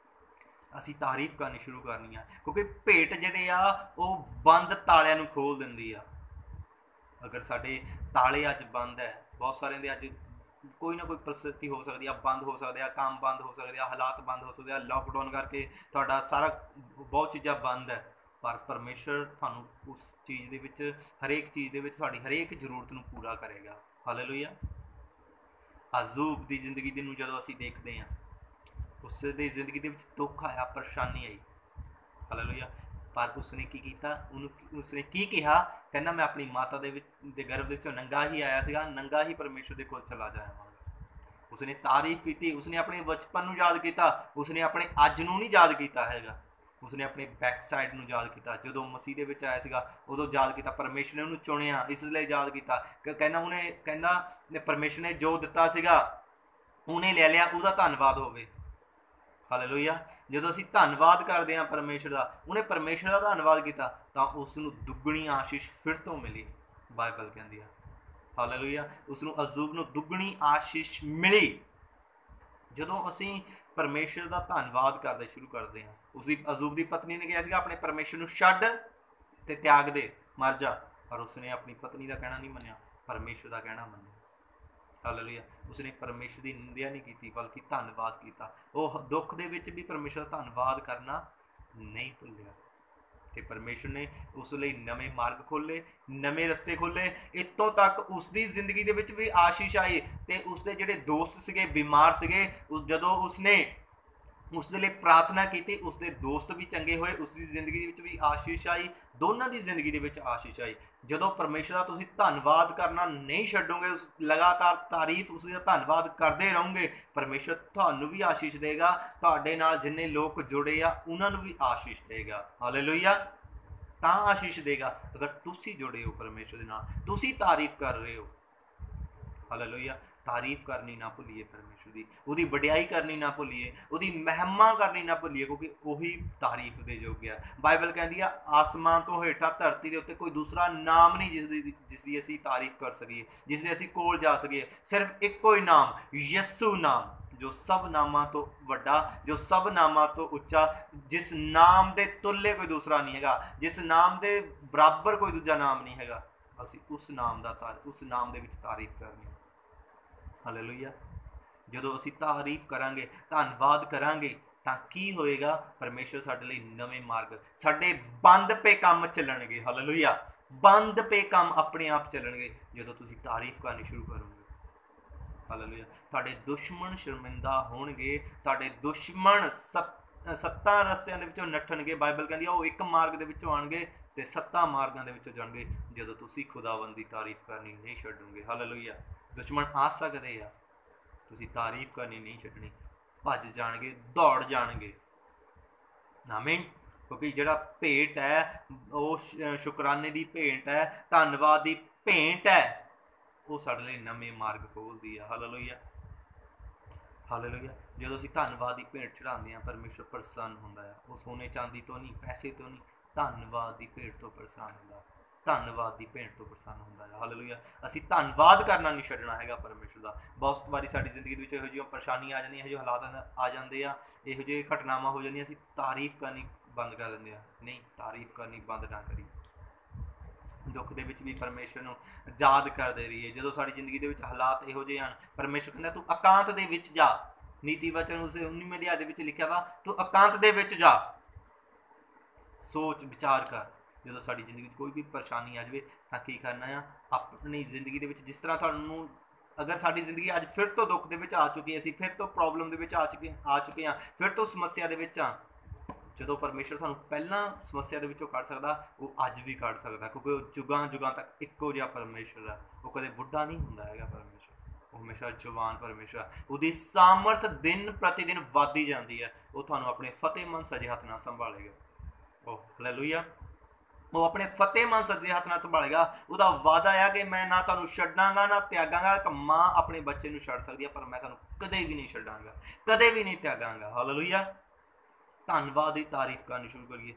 ਅਸੀਂ ਤਾਰੀਫ ਕਰਨੀ ਸ਼ੁਰੂ ਕਰਨੀ ਆ, ਕਿਉਂਕਿ ਭੇਟ ਜਿਹੜੇ ਆ ਉਹ ਬੰਦ ਤਾਲਿਆਂ ਨੂੰ ਖੋਲ੍ਹ ਦਿੰਦੀ ਆ। ਅਗਰ ਸਾਡੇ ਤਾਲੇ ਅੱਜ ਬੰਦ ਹੈ, ਬਹੁਤ ਸਾਰਿਆਂ ਦੇ ਅੱਜ ਕੋਈ ਨਾ ਕੋਈ ਪਰਿਸਥਿਤੀ ਹੋ ਸਕਦੀ ਆ, ਬੰਦ ਹੋ ਸਕਦੇ ਆ, ਕੰਮ ਬੰਦ ਹੋ ਸਕਦੇ ਆ, ਹਾਲਾਤ ਬੰਦ ਹੋ ਸਕਦੇ ਆ, ਲੋਕਡਾਊਨ ਕਰਕੇ ਤੁਹਾਡਾ ਸਾਰਾ ਬਹੁਤ ਚੀਜ਼ਾਂ ਬੰਦ ਹੈ, ਪਰ ਪਰਮੇਸ਼ਰ ਤੁਹਾਨੂੰ ਉਸ ਚੀਜ਼ ਦੇ ਵਿੱਚ, ਹਰੇਕ ਚੀਜ਼ ਦੇ ਵਿੱਚ ਤੁਹਾਡੀ ਹਰੇਕ ਜ਼ਰੂਰਤ ਨੂੰ ਪੂਰਾ ਕਰੇਗਾ। ਹਾਲੇਲੂਇਆ। ਅਯੂਬ ਦੀ ਜ਼ਿੰਦਗੀ ਨੂੰ ਜਦੋਂ ਅਸੀਂ ਦੇਖਦੇ ਹਾਂ, ਉਸ ਦੀ ਜ਼ਿੰਦਗੀ ਦੇ ਵਿੱਚ ਦੁੱਖ ਆਇਆ, ਪਰੇਸ਼ਾਨੀ ਆਈ। ਹਾਲੇਲੂਇਆ। पर उसने की कीता, उसने की कहा, कहना मैं अपनी माता दे गर्भ ਦੇ ਵਿੱਚੋਂ नंगा ही आया ਸੀਗਾ, नंगा ही परमेश्वर ਦੇ ਕੋਲ चला जावांगा। उसने तारीफ की, उसने अपने बचपन ਨੂੰ याद किया, उसने अपने अज ਨੂੰ नहीं याद किया हैगा, उसने अपने बैक साइड ਨੂੰ याद किया, जो मसीह ਦੇ ਵਿੱਚ आया ਸੀਗਾ ਉਦੋਂ याद किया, परमेश्वर ने ਉਹਨੂੰ ਚੁਣਿਆ ਇਸ ਲਈ याद किया, कहना ਉਹਨੇ कहना परमेश्वर ने जो ਦਿੱਤਾ ਸੀਗਾ ਉਹਨੇ ਲੈ ਲਿਆ, ਉਹਦਾ ਧੰਨਵਾਦ ਹੋਵੇ। ਹਾਲੇਲੂਇਆ। ਜਦੋਂ ਅਸੀਂ ਧੰਨਵਾਦ ਕਰਦੇ ਹਾਂ ਪਰਮੇਸ਼ਰ ਦਾ, ਉਹਨੇ ਪਰਮੇਸ਼ਰ ਦਾ ਧੰਨਵਾਦ ਕੀਤਾ ਤਾਂ ਉਸ ਨੂੰ ਦੁੱਗਣੀ ਆਸ਼ੀਸ਼ ਫਿਰ ਤੋਂ ਮਿਲੀ, ਬਾਈਬਲ ਕਹਿੰਦੀ ਆ। ਹਾਲੇਲੂਇਆ। ਉਸ ਨੂੰ ਅਯੂਬ ਨੂੰ ਦੁੱਗਣੀ ਆਸ਼ੀਸ਼ ਮਿਲੀ। ਜਦੋਂ ਅਸੀਂ ਪਰਮੇਸ਼ਰ ਦਾ ਧੰਨਵਾਦ ਕਰਦੇ ਸ਼ੁਰੂ ਕਰਦੇ ਹਾਂ, ਉਸਦੀ ਅਯੂਬ ਦੀ ਪਤਨੀ ਨੇ ਕਿਹਾ ਸੀਗਾ ਆਪਣੇ ਪਰਮੇਸ਼ਰ ਨੂੰ ਛੱਡ ਤੇ ਤਿਆਗ ਦੇ, ਮਰ ਜਾ, ਪਰ ਉਸਨੇ ਆਪਣੀ ਪਤਨੀ ਦਾ ਕਹਿਣਾ ਨਹੀਂ ਮੰਨਿਆ, ਪਰਮੇਸ਼ਰ ਦਾ ਕਹਿਣਾ ਮੰਨਿਆ। ਹਾਲੇਲੂਇਆ। ਉਸਨੇ ਪਰਮੇਸ਼ਰ ਦੀ ਨਿੰਦਿਆ ਨਹੀਂ ਕੀਤੀ ਬਲਕਿ ਧੰਨਵਾਦ ਕੀਤਾ। ਉਹ ਦੁੱਖ ਦੇ ਵਿੱਚ ਵੀ ਪਰਮੇਸ਼ਰ ਦਾ ਧੰਨਵਾਦ ਕਰਨਾ ਨਹੀਂ ਭੁੱਲਿਆ ਤੇ ਪਰਮੇਸ਼ਰ ਨੇ ਉਸ ਲਈ ਨਵੇਂ ਮਾਰਗ ਖੋਲ੍ਹੇ, ਨਵੇਂ ਰਸਤੇ ਖੋਲ੍ਹੇ। ਇੱਥੋਂ ਤੱਕ ਉਸਦੀ ਜ਼ਿੰਦਗੀ ਦੇ ਵਿੱਚ ਵੀ ਆਸ਼ੀਸ਼ ਆਈ ਤੇ ਉਸਦੇ ਜਿਹੜੇ ਦੋਸਤ ਸੀਗੇ ਬਿਮਾਰ ਸੀਗੇ, ਜਦੋਂ ਉਸਨੇ ਉਸਦੇ ਲਈ ਪ੍ਰਾਰਥਨਾ ਕੀਤੀ, ਉਸਦੇ ਦੋਸਤ ਵੀ ਚੰਗੇ ਹੋਏ, ਉਸਦੀ ਜ਼ਿੰਦਗੀ ਵਿੱਚ ਵੀ ਆਸ਼ੀਸ਼ ਆਈ, ਦੋਨਾਂ ਦੀ ਜ਼ਿੰਦਗੀ ਦੇ ਵਿੱਚ ਆਸ਼ੀਸ਼ ਆਈ। ਜਦੋਂ ਪਰਮੇਸ਼ਰ ਦਾ ਤੁਸੀਂ ਧੰਨਵਾਦ ਕਰਨਾ ਨਹੀਂ ਛੱਡੋਗੇ, ਲਗਾਤਾਰ ਤਾਰੀਫ ਉਸਦਾ ਧੰਨਵਾਦ ਕਰਦੇ ਰਹੋਗੇ, ਪਰਮੇਸ਼ਰ ਤੁਹਾਨੂੰ ਵੀ ਆਸ਼ੀਸ਼ ਦੇਗਾ, ਤੁਹਾਡੇ ਨਾਲ ਜਿੰਨੇ ਲੋਕ ਜੁੜੇ ਆ ਉਹਨਾਂ ਨੂੰ ਵੀ ਆਸ਼ੀਸ਼ ਦੇਗਾ। ਹਾਲੇਲੂਇਆ। ਤਾਂ ਆਸ਼ੀਸ਼ ਦੇਗਾ ਅਗਰ ਤੁਸੀਂ ਜੁੜੇ ਹੋ ਪਰਮੇਸ਼ਰ ਦੇ ਨਾਲ, ਤੁਸੀਂ ਤਾਰੀਫ ਕਰ ਰਹੇ ਹੋ। ਹਾਲੇਲੂਇਆ। ਤਾਰੀਫ ਕਰਨੀ ਨਾ ਭੁੱਲੀਏ ਪਰਮੇਸ਼ਰ ਦੀ, ਉਹਦੀ ਵਡਿਆਈ ਕਰਨੀ ਨਾ ਭੁੱਲੀਏ, ਉਹਦੀ ਮਹਿਮਾ ਕਰਨੀ ਨਾ ਭੁੱਲੀਏ, ਕਿਉਂਕਿ ਉਹੀ ਤਾਰੀਫ ਦੇ ਯੋਗ ਆ। ਬਾਈਬਲ ਕਹਿੰਦੀ ਆ ਆਸਮਾਨ ਤੋਂ ਹੇਠਾਂ ਧਰਤੀ ਦੇ ਉੱਤੇ ਕੋਈ ਦੂਸਰਾ ਨਾਮ ਨਹੀਂ ਜਿਸ ਦੀ ਅਸੀਂ ਤਾਰੀਫ ਕਰ ਸਕੀਏ, ਜਿਸ ਦੇ ਅਸੀਂ ਕੋਲ ਜਾ ਸਕੀਏ। ਸਿਰਫ ਇੱਕੋ ਹੀ ਨਾਮ, ਯਿਸੂ ਨਾਮ, ਜੋ ਸਭ ਨਾਮਾਂ ਤੋਂ ਵੱਡਾ, ਜੋ ਸਭ ਨਾਮਾਂ ਤੋਂ ਉੱਚਾ, ਜਿਸ ਨਾਮ ਦੇ ਤੁੱਲੇ ਕੋਈ ਦੂਸਰਾ ਨਹੀਂ ਹੈਗਾ, ਜਿਸ ਨਾਮ ਦੇ ਬਰਾਬਰ ਕੋਈ ਦੂਜਾ ਨਾਮ ਨਹੀਂ ਹੈਗਾ। ਅਸੀਂ ਉਸ ਨਾਮ ਦੇ ਵਿੱਚ ਤਾਰੀਫ ਕਰਨੀ। ਹਾਲੇਲੂਇਆ। ਜਦੋਂ ਅਸੀਂ ਤਾਰੀਫ ਕਰਾਂਗੇ, ਧੰਨਵਾਦ ਕਰਾਂਗੇ ਤਾਂ ਕੀ ਹੋਏਗਾ? ਪਰਮੇਸ਼ਰ ਸਾਡੇ ਲਈ ਨਵੇਂ ਮਾਰਗ, ਸਾਡੇ ਬੰਦ ਪਏ ਕੰਮ ਚੱਲਣਗੇ। ਹਾਲੇਲੂਇਆ। ਬੰਦ ਪਏ ਕੰਮ ਆਪਣੇ ਆਪ ਚੱਲਣਗੇ ਜਦੋਂ ਤੁਸੀਂ ਤਾਰੀਫ ਕਰਨੀ ਸ਼ੁਰੂ ਕਰੋਗੇ। ਹਾਲੇਲੂਇਆ। ਤੁਹਾਡੇ ਦੁਸ਼ਮਣ ਸ਼ਰਮਿੰਦਾ ਹੋਣਗੇ, ਤੁਹਾਡੇ ਦੁਸ਼ਮਣ ਸੱਤਾਂ ਰਸਤਿਆਂ ਦੇ ਵਿੱਚੋਂ ਨੱਠਣਗੇ। ਬਾਈਬਲ ਕਹਿੰਦੀ ਆ ਉਹ ਇੱਕ ਮਾਰਗ ਦੇ ਵਿੱਚੋਂ ਆਉਣਗੇ ਤੇ ਸੱਤਾਂ ਮਾਰਗਾਂ ਦੇ ਵਿੱਚੋਂ ਜਾਣਗੇ ਜਦੋਂ ਤੁਸੀਂ ਖੁਦਾਵੰਦ ਦੀ ਤਾਰੀਫ ਕਰਨੀ ਨਹੀਂ ਛੱਡੋਗੇ। ਹਾਲੇਲੂਇਆ। ਦੁਸ਼ਮਣ ਆ ਸਕਦੇ ਆ, ਤੁਸੀਂ ਤਾਰੀਫ ਕਰਨੀ ਨਹੀਂ ਛੱਡਣੀ, ਭੱਜ ਜਾਣਗੇ, ਦੌੜ ਜਾਣਗੇ। ਆਮੀਨ। ਕਿਉਂਕਿ ਜਿਹੜਾ ਭੇਟ ਹੈ ਉਹ ਸ਼ੁਕਰਾਨੇ ਦੀ ਭੇਂਟ ਹੈ, ਧੰਨਵਾਦ ਦੀ ਭੇਂਟ ਹੈ, ਉਹ ਸਾਡੇ ਲਈ ਨਵੇਂ ਮਾਰਗ ਖੋਲ੍ਹਦੀ ਆ। ਹਾਲੇਲੂਇਆ। ਹਾਲੇਲੂਇਆ। ਜਦੋਂ ਅਸੀਂ ਧੰਨਵਾਦ ਦੀ ਭੇਂਟ ਚੜਾਉਂਦੇ ਹਾਂ, ਪਰਮੇਸ਼ਰ ਪ੍ਰਸੰਨ ਹੁੰਦਾ ਹੈ। ਉਹ ਸੋਨੇ ਚਾਂਦੀ ਤੋਂ ਨਹੀਂ, ਪੈਸੇ ਤੋਂ ਨਹੀਂ, ਧੰਨਵਾਦ ਦੀ ਭੇਂਟ ਤੋਂ ਪ੍ਰਸੰਨ ਹੁੰਦਾ, ਧੰਨਵਾਦ ਦੀ ਭੇਂਟ ਤੋਂ ਪ੍ਰਸੰਨ ਹੁੰਦਾ ਹੈ। ਹਾਲੇਲੂਇਆ। ਅਸੀਂ ਧੰਨਵਾਦ ਕਰਨਾ ਨਹੀਂ ਛੱਡਣਾ ਹੈਗਾ ਪਰਮੇਸ਼ਰ ਦਾ। ਬਹੁਤ ਵਾਰੀ ਸਾਡੀ ਜ਼ਿੰਦਗੀ ਦੇ ਵਿੱਚ ਇਹੋ ਜਿਹੀਆਂ ਪਰੇਸ਼ਾਨੀਆਂ ਆ ਜਾਂਦੀਆਂ, ਇਹੋ ਜਿਹੇ ਹਾਲਾਤ ਆ ਜਾਂਦੇ ਆ, ਇਹੋ ਜਿਹੇ ਘਟਨਾਵਾਂ ਹੋ ਜਾਂਦੀਆਂ, ਅਸੀਂ ਤਾਰੀਫ ਕਰਨੀ ਬੰਦ ਕਰ ਦਿੰਦੇ ਹਾਂ। ਨਹੀਂ, ਤਾਰੀਫ ਕਰਨੀ ਬੰਦ ਨਾ ਕਰੀ। ਦੁੱਖ ਦੇ ਵਿੱਚ ਵੀ ਪਰਮੇਸ਼ਰ ਨੂੰ ਯਾਦ ਕਰਦੇ ਰਹੀਏ। ਜਦੋਂ ਸਾਡੀ ਜ਼ਿੰਦਗੀ ਦੇ ਵਿੱਚ ਹਾਲਾਤ ਇਹੋ ਜਿਹੇ ਹਨ, ਪਰਮੇਸ਼ਰ ਕਹਿੰਦਾ ਤੂੰ ਇਕਾਂਤ ਦੇ ਵਿੱਚ ਜਾ। ਨੀਤੀ ਵਚਨ ਉਸ 19ਵੇਂ ਅਧਿਆਇ ਦੇ ਵਿੱਚ ਲਿਖਿਆ ਵਾ, ਤੂੰ ਇਕਾਂਤ ਦੇ ਵਿੱਚ ਜਾ, ਸੋਚ ਵਿਚਾਰ ਕਰ। ਜਦੋਂ ਸਾਡੀ ਜ਼ਿੰਦਗੀ ਵਿੱਚ ਕੋਈ ਵੀ ਪਰੇਸ਼ਾਨੀ ਆ ਜਾਵੇ ਤਾਂ ਕੀ ਕਰਨਾ ਆ? ਆਪਣੀ ਜ਼ਿੰਦਗੀ ਦੇ ਵਿੱਚ ਜਿਸ ਤਰ੍ਹਾਂ ਤੁਹਾਨੂੰ, ਅਗਰ ਸਾਡੀ ਜ਼ਿੰਦਗੀ ਅੱਜ ਫਿਰ ਤੋਂ ਦੁੱਖ ਦੇ ਵਿੱਚ ਆ ਚੁੱਕੀ, ਅਸੀਂ ਫਿਰ ਤੋਂ ਪ੍ਰੋਬਲਮ ਦੇ ਵਿੱਚ ਆ ਚੁੱਕੇ ਹਾਂ, ਫਿਰ ਤੋਂ ਸਮੱਸਿਆ ਦੇ ਵਿੱਚ ਆ, ਜਦੋਂ ਪਰਮੇਸ਼ਰ ਤੁਹਾਨੂੰ ਪਹਿਲਾਂ ਸਮੱਸਿਆ ਦੇ ਵਿੱਚੋਂ ਕੱਢ ਸਕਦਾ, ਉਹ ਅੱਜ ਵੀ ਕੱਢ ਸਕਦਾ, ਕਿਉਂਕਿ ਉਹ ਜੁਗਾਂ ਜੁਗਾਂ ਤੱਕ ਇੱਕੋ ਜਿਹਾ ਪਰਮੇਸ਼ਰ ਆ। ਉਹ ਕਦੇ ਬੁੱਢਾ ਨਹੀਂ ਹੁੰਦਾ ਹੈਗਾ ਪਰਮੇਸ਼ਰ, ਉਹ ਹਮੇਸ਼ਾ ਜਵਾਨ ਪਰਮੇਸ਼ਰ। ਉਹਦੀ ਸਾਮਰਥ ਦਿਨ ਪ੍ਰਤੀ ਦਿਨ ਵੱਧਦੀ ਜਾਂਦੀ ਹੈ। ਉਹ ਤੁਹਾਨੂੰ ਆਪਣੇ ਫਤਿਹਮੰਦ ਸੱਜੇ ਹੱਥ ਨਾਲ ਸੰਭਾਲੇਗਾ। ਉਹ ਹਾਲੇਲੂਇਆ। ਉਹ ਆਪਣੇ ਫਤਿਹਮੰਦ ਸੱਜੇ ਹੱਥ ਨਾਲ ਸੰਭਾਲੇਗਾ। ਉਹਦਾ ਵਾਅਦਾ ਆ ਕਿ ਮੈਂ ਨਾ ਤੁਹਾਨੂੰ ਛੱਡਾਂਗਾ ਨਾ ਤਿਆਗਾਂਗਾ। ਇੱਕ ਮਾਂ ਆਪਣੇ ਬੱਚੇ ਨੂੰ ਛੱਡ ਸਕਦੀ ਹੈ, ਪਰ ਮੈਂ ਤੁਹਾਨੂੰ ਕਦੇ ਵੀ ਨਹੀਂ ਛੱਡਾਂਗਾ, ਕਦੇ ਵੀ ਨਹੀਂ ਤਿਆਗਾਂਗਾ। ਹਾਲੇਲੂਇਆ। ਧੰਨਵਾਦ ਦੀ ਤਾਰੀਫ ਕਰਨੀ ਸ਼ੁਰੂ ਕਰੀਏ,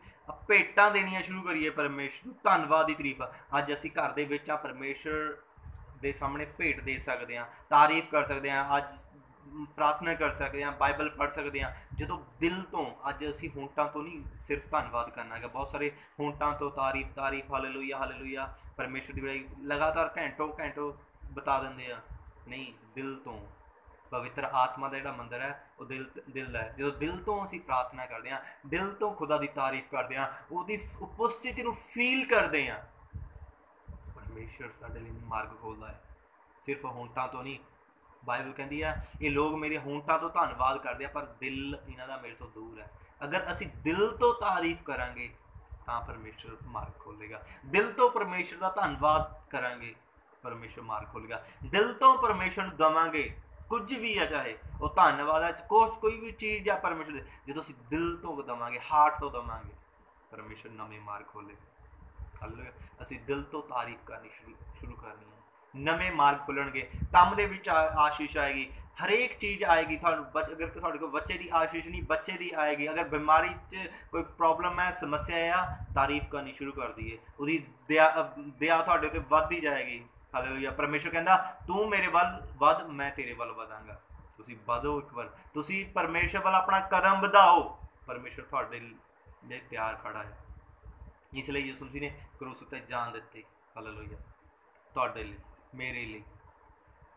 ਭੇਟਾਂ ਦੇਣੀਆਂ ਸ਼ੁਰੂ ਕਰੀਏ ਪਰਮੇਸ਼ਰ ਨੂੰ, ਧੰਨਵਾਦ ਦੀ ਤਾਰੀਫ। ਅੱਜ ਅਸੀਂ ਘਰ ਦੇ ਵਿੱਚ ਆ, ਪਰਮੇਸ਼ਰ ਦੇ ਸਾਹਮਣੇ ਭੇਟ ਦੇ ਸਕਦੇ ਹਾਂ, ਤਾਰੀਫ ਕਰ ਸਕਦੇ ਹਾਂ, ਅੱਜ ਪ੍ਰਾਰਥਨਾ ਕਰ ਸਕਦੇ ਹਾਂ, ਬਾਈਬਲ ਪੜ੍ਹ ਸਕਦੇ ਹਾਂ। ਜਦੋਂ ਦਿਲ ਤੋਂ, ਅੱਜ ਅਸੀਂ ਹੋਂਠਾਂ ਤੋਂ ਨਹੀਂ ਸਿਰਫ ਧੰਨਵਾਦ ਕਰਨਾ ਹੈਗਾ। ਬਹੁਤ ਸਾਰੇ ਹੋਂਠਾਂ ਤੋਂ ਤਾਰੀਫ ਤਾਰੀਫ, ਹਾਲੇਲੂਇਆ ਹਾਲੇਲੂਇਆ, ਪਰਮੇਸ਼ਰ ਦੀ ਬੜਾਈ ਲਗਾਤਾਰ ਘੰਟੋ ਬਤਾ ਦਿੰਦੇ ਆ। ਨਹੀਂ, ਦਿਲ ਤੋਂ। ਪਵਿੱਤਰ ਆਤਮਾ ਦਾ ਜਿਹੜਾ ਮੰਦਰ ਹੈ ਉਹ ਦਿਲ ਹੈ। ਜਦੋਂ ਦਿਲ ਤੋਂ ਅਸੀਂ ਪ੍ਰਾਰਥਨਾ ਕਰਦੇ ਹਾਂ, ਦਿਲ ਤੋਂ ਖੁਦਾ ਦੀ ਤਾਰੀਫ ਕਰਦੇ ਹਾਂ, ਉਹਦੀ ਉਪਸਥਿਤੀ ਨੂੰ ਫੀਲ ਕਰਦੇ ਹਾਂ, ਪਰਮੇਸ਼ਰ ਸਾਡੇ ਲਈ ਮਾਰਗ ਖੋਲ੍ਹਦਾ ਹੈ। ਸਿਰਫ ਹੋਂਠਾਂ ਤੋਂ ਨਹੀਂ। ਬਾਈਬਲ ਕਹਿੰਦੀ ਆ ਇਹ ਲੋਕ ਮੇਰੇ ਹੋਂਠਾਂ ਤੋਂ ਧੰਨਵਾਦ ਕਰਦੇ ਆ, ਪਰ ਦਿਲ ਇਹਨਾਂ ਦਾ ਮੇਰੇ ਤੋਂ ਦੂਰ ਹੈ। ਅਗਰ ਅਸੀਂ ਦਿਲ ਤੋਂ ਤਾਰੀਫ ਕਰਾਂਗੇ ਤਾਂ ਪਰਮੇਸ਼ਰ ਮਾਰਗ ਖੋਲੇਗਾ। ਦਿਲ ਤੋਂ ਪਰਮੇਸ਼ਰ ਦਾ ਧੰਨਵਾਦ ਕਰਾਂਗੇ, ਪਰਮੇਸ਼ਰ ਮਾਰਗ ਖੋਲੇਗਾ। ਦਿਲ ਤੋਂ ਪਰਮੇਸ਼ਰ ਨੂੰ ਦਵਾਂਗੇ, ਕੁਝ ਵੀ ਆ ਚਾਹੇ ਉਹ ਧੰਨਵਾਦ ਚ ਕੋਈ ਵੀ ਚੀਜ਼ ਆ ਪਰਮੇਸ਼ਰ ਦੇ, ਜਦੋਂ ਅਸੀਂ ਦਿਲ ਤੋਂ ਦਵਾਂਗੇ, ਹਾਰਟ ਤੋਂ ਦਵਾਂਗੇ, ਪਰਮੇਸ਼ਰ ਨਵੇਂ ਮਾਰਗ ਖੋਲੇਗਾ। ਅਸੀਂ ਦਿਲ ਤੋਂ ਤਾਰੀਫ ਕਰਨੀ ਸ਼ੁਰੂ ਕਰਨੀ ਹੈ, ਨਵੇਂ ਮਾਰਗ ਖੁੱਲਣਗੇ। ਕੰਮ ਦੇ ਵਿੱਚ ਆਸ਼ੀਸ਼ ਆਏਗੀ, ਹਰੇਕ ਚੀਜ਼ ਆਏਗੀ ਤੁਹਾਨੂੰ। ਅਗਰ ਤੁਹਾਡੇ ਕੋਲ ਬੱਚੇ ਦੀ ਆਸ਼ੀਸ਼ ਨਹੀਂ, ਬੱਚੇ ਦੀ ਆਏਗੀ। ਅਗਰ ਬਿਮਾਰੀ 'ਚ ਕੋਈ ਪ੍ਰੋਬਲਮ ਹੈ, ਸਮੱਸਿਆ ਆ, ਤਾਰੀਫ ਕਰਨੀ ਸ਼ੁਰੂ ਕਰ ਦਈਏ, ਉਹਦੀ ਦਇਆ ਤੁਹਾਡੇ ਉੱਤੇ ਵੱਧਦੀ ਜਾਏਗੀ। ਹਾਲੇਲੂਇਆ। ਪਰਮੇਸ਼ਰ ਕਹਿੰਦਾ ਤੂੰ ਮੇਰੇ ਵੱਲ ਵੱਧ, ਮੈਂ ਤੇਰੇ ਵੱਲ ਵਧਾਂਗਾ। ਤੁਸੀਂ ਵਧੋ, ਇੱਕ ਵਾਰ ਤੁਸੀਂ ਪਰਮੇਸ਼ਰ ਵੱਲ ਆਪਣਾ ਕਦਮ ਵਧਾਓ, ਪਰਮੇਸ਼ਰ ਤੁਹਾਡੇ ਲਈ ਤਿਆਰ ਖੜਾ ਹੈ। ਇਸ ਲਈ ਯਿਸੂ ਮਸੀਹ ਨੇ ਕਰੂਸ ਉੱਤੇ ਜਾਨ ਦਿੱਤੀ, ਹਾਲੇਲੂਇਆ, ਤੁਹਾਡੇ ਲਈ, ਮੇਰੇ ਲਈ,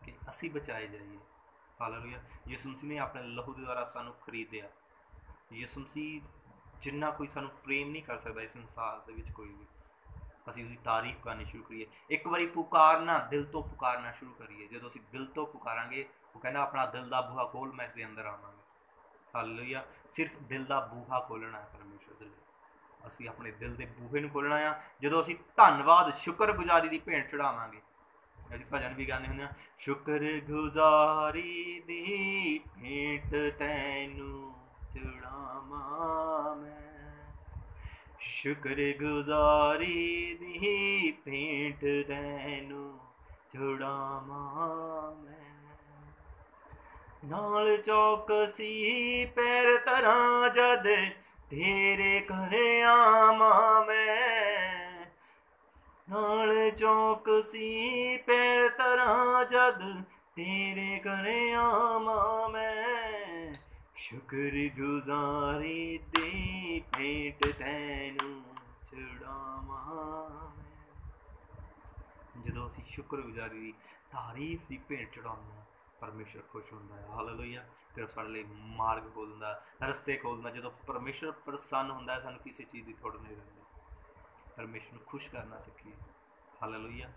ਕਿ ਅਸੀਂ ਬਚਾਏ ਜਾਈਏ। ਹਾਲੇਲੂਇਆ। ਯਿਸੂ ਮਸੀਹ ਨੇ ਆਪਣੇ ਲਹੂ ਦੇ ਦੁਆਰਾ ਸਾਨੂੰ ਖਰੀਦਿਆ। ਯਿਸੂ ਮਸੀਹ ਜਿੰਨਾ ਕੋਈ ਸਾਨੂੰ ਪ੍ਰੇਮ ਨਹੀਂ ਕਰ ਸਕਦਾ ਇਸ ਸੰਸਾਰ ਦੇ ਵਿੱਚ ਕੋਈ ਵੀ, ਅਸੀਂ ਉਸਦੀ ਤਾਰੀਫ ਕਰਨੀ ਸ਼ੁਰੂ ਕਰੀਏ। ਇੱਕ ਵਾਰੀ ਪੁਕਾਰਨਾ, ਦਿਲ ਤੋਂ ਪੁਕਾਰਨਾ ਸ਼ੁਰੂ ਕਰੀਏ। ਜਦੋਂ ਅਸੀਂ ਦਿਲ ਤੋਂ ਪੁਕਾਰਾਂਗੇ, ਉਹ ਕਹਿੰਦਾ ਆਪਣਾ ਦਿਲ ਦਾ ਬੂਹਾ ਖੋਲ, ਮੈਂ ਇਸ ਦੇ ਅੰਦਰ ਆਵਾਂਗਾ। ਹਾਲੇਲੂਇਆ। ਸਿਰਫ ਦਿਲ ਦਾ ਬੂਹਾ ਖੋਲ੍ਹਣਾ ਹੈ ਪਰਮੇਸ਼ਰ ਦੇ ਲਈ। ਅਸੀਂ ਆਪਣੇ ਦਿਲ ਦੇ ਬੂਹੇ ਨੂੰ ਖੋਲ੍ਹਣਾ ਆ। ਜਦੋਂ ਅਸੀਂ ਧੰਨਵਾਦ, ਸ਼ੁਕਰਗੁਜ਼ਾਰੀ ਦੀ ਭੇਂਟ ਚੜਾਵਾਂਗੇ, ਅਸੀਂ ਭਜਨ ਵੀ ਗਾਉਂਦੇ ਹੁੰਦੇ ਹਾਂ, ਸ਼ੁਕਰਗੁਜ਼ਾਰੀ ਦੀ ਭੇਂਟ ਤੈਨੂੰ ਚੜਾਵਾਂ ਮੈਂ, ਸ਼ੁਕਰਗੁਜ਼ਾਰੀ ਦੀ ਭੇਂਟ ਤੈਨੂੰ ਚੜਾਵਾਂ ਮੈਂ, ਨਾਲ ਚੌਕਸੀ ਪੈਰ ਧਰਾਂ ਜਦ ਤੇਰੇ ਘਰ ਆਵਾਂ ਮੈਂ, ਨਾਲ ਚੌਕਸੀ ਪੈਰ ਧਰਾਂ ਜਦ ਤੇਰੇ ਘਰ ਆਵਾਂ ਮੈਂ, ਸ਼ੁਕਰਗੁਜ਼ਾਰੀ ਦੀ ਭੇਂਟ ਤੈਨੂੰ ਚੜਾਵਾਂ ਮੈਂ। ਜਦੋਂ ਅਸੀਂ ਸ਼ੁਕਰਗੁਜ਼ਾਰੀ ਦੀ, ਤਾਰੀਫ ਦੀ ਭੇਂਟ ਚੜਾਉਂਦੇ ਹਾਂ, ਪਰਮੇਸ਼ਰ ਖੁਸ਼ ਹੁੰਦਾ ਹੈ। ਹਾਲੇਲੂਇਆ। ਫਿਰ ਸਾਡੇ ਲਈ ਮਾਰਗ ਖੋਲ੍ਹਦਾ, ਰਸਤੇ ਖੋਲ੍ਹਦਾ। ਜਦੋਂ ਪਰਮੇਸ਼ਰ ਪ੍ਰਸੰਨ ਹੁੰਦਾ ਹੈ, ਸਾਨੂੰ ਕਿਸੇ ਚੀਜ਼ ਦੀ ਥੋੜ ਨਹੀਂ ਰਹਿੰਦੀ। ਪਰਮੇਸ਼ਰ ਨੂੰ ਖੁਸ਼ ਕਰਨਾ ਸਿੱਖੀਏ। ਹਾਲੇਲੂਇਆ।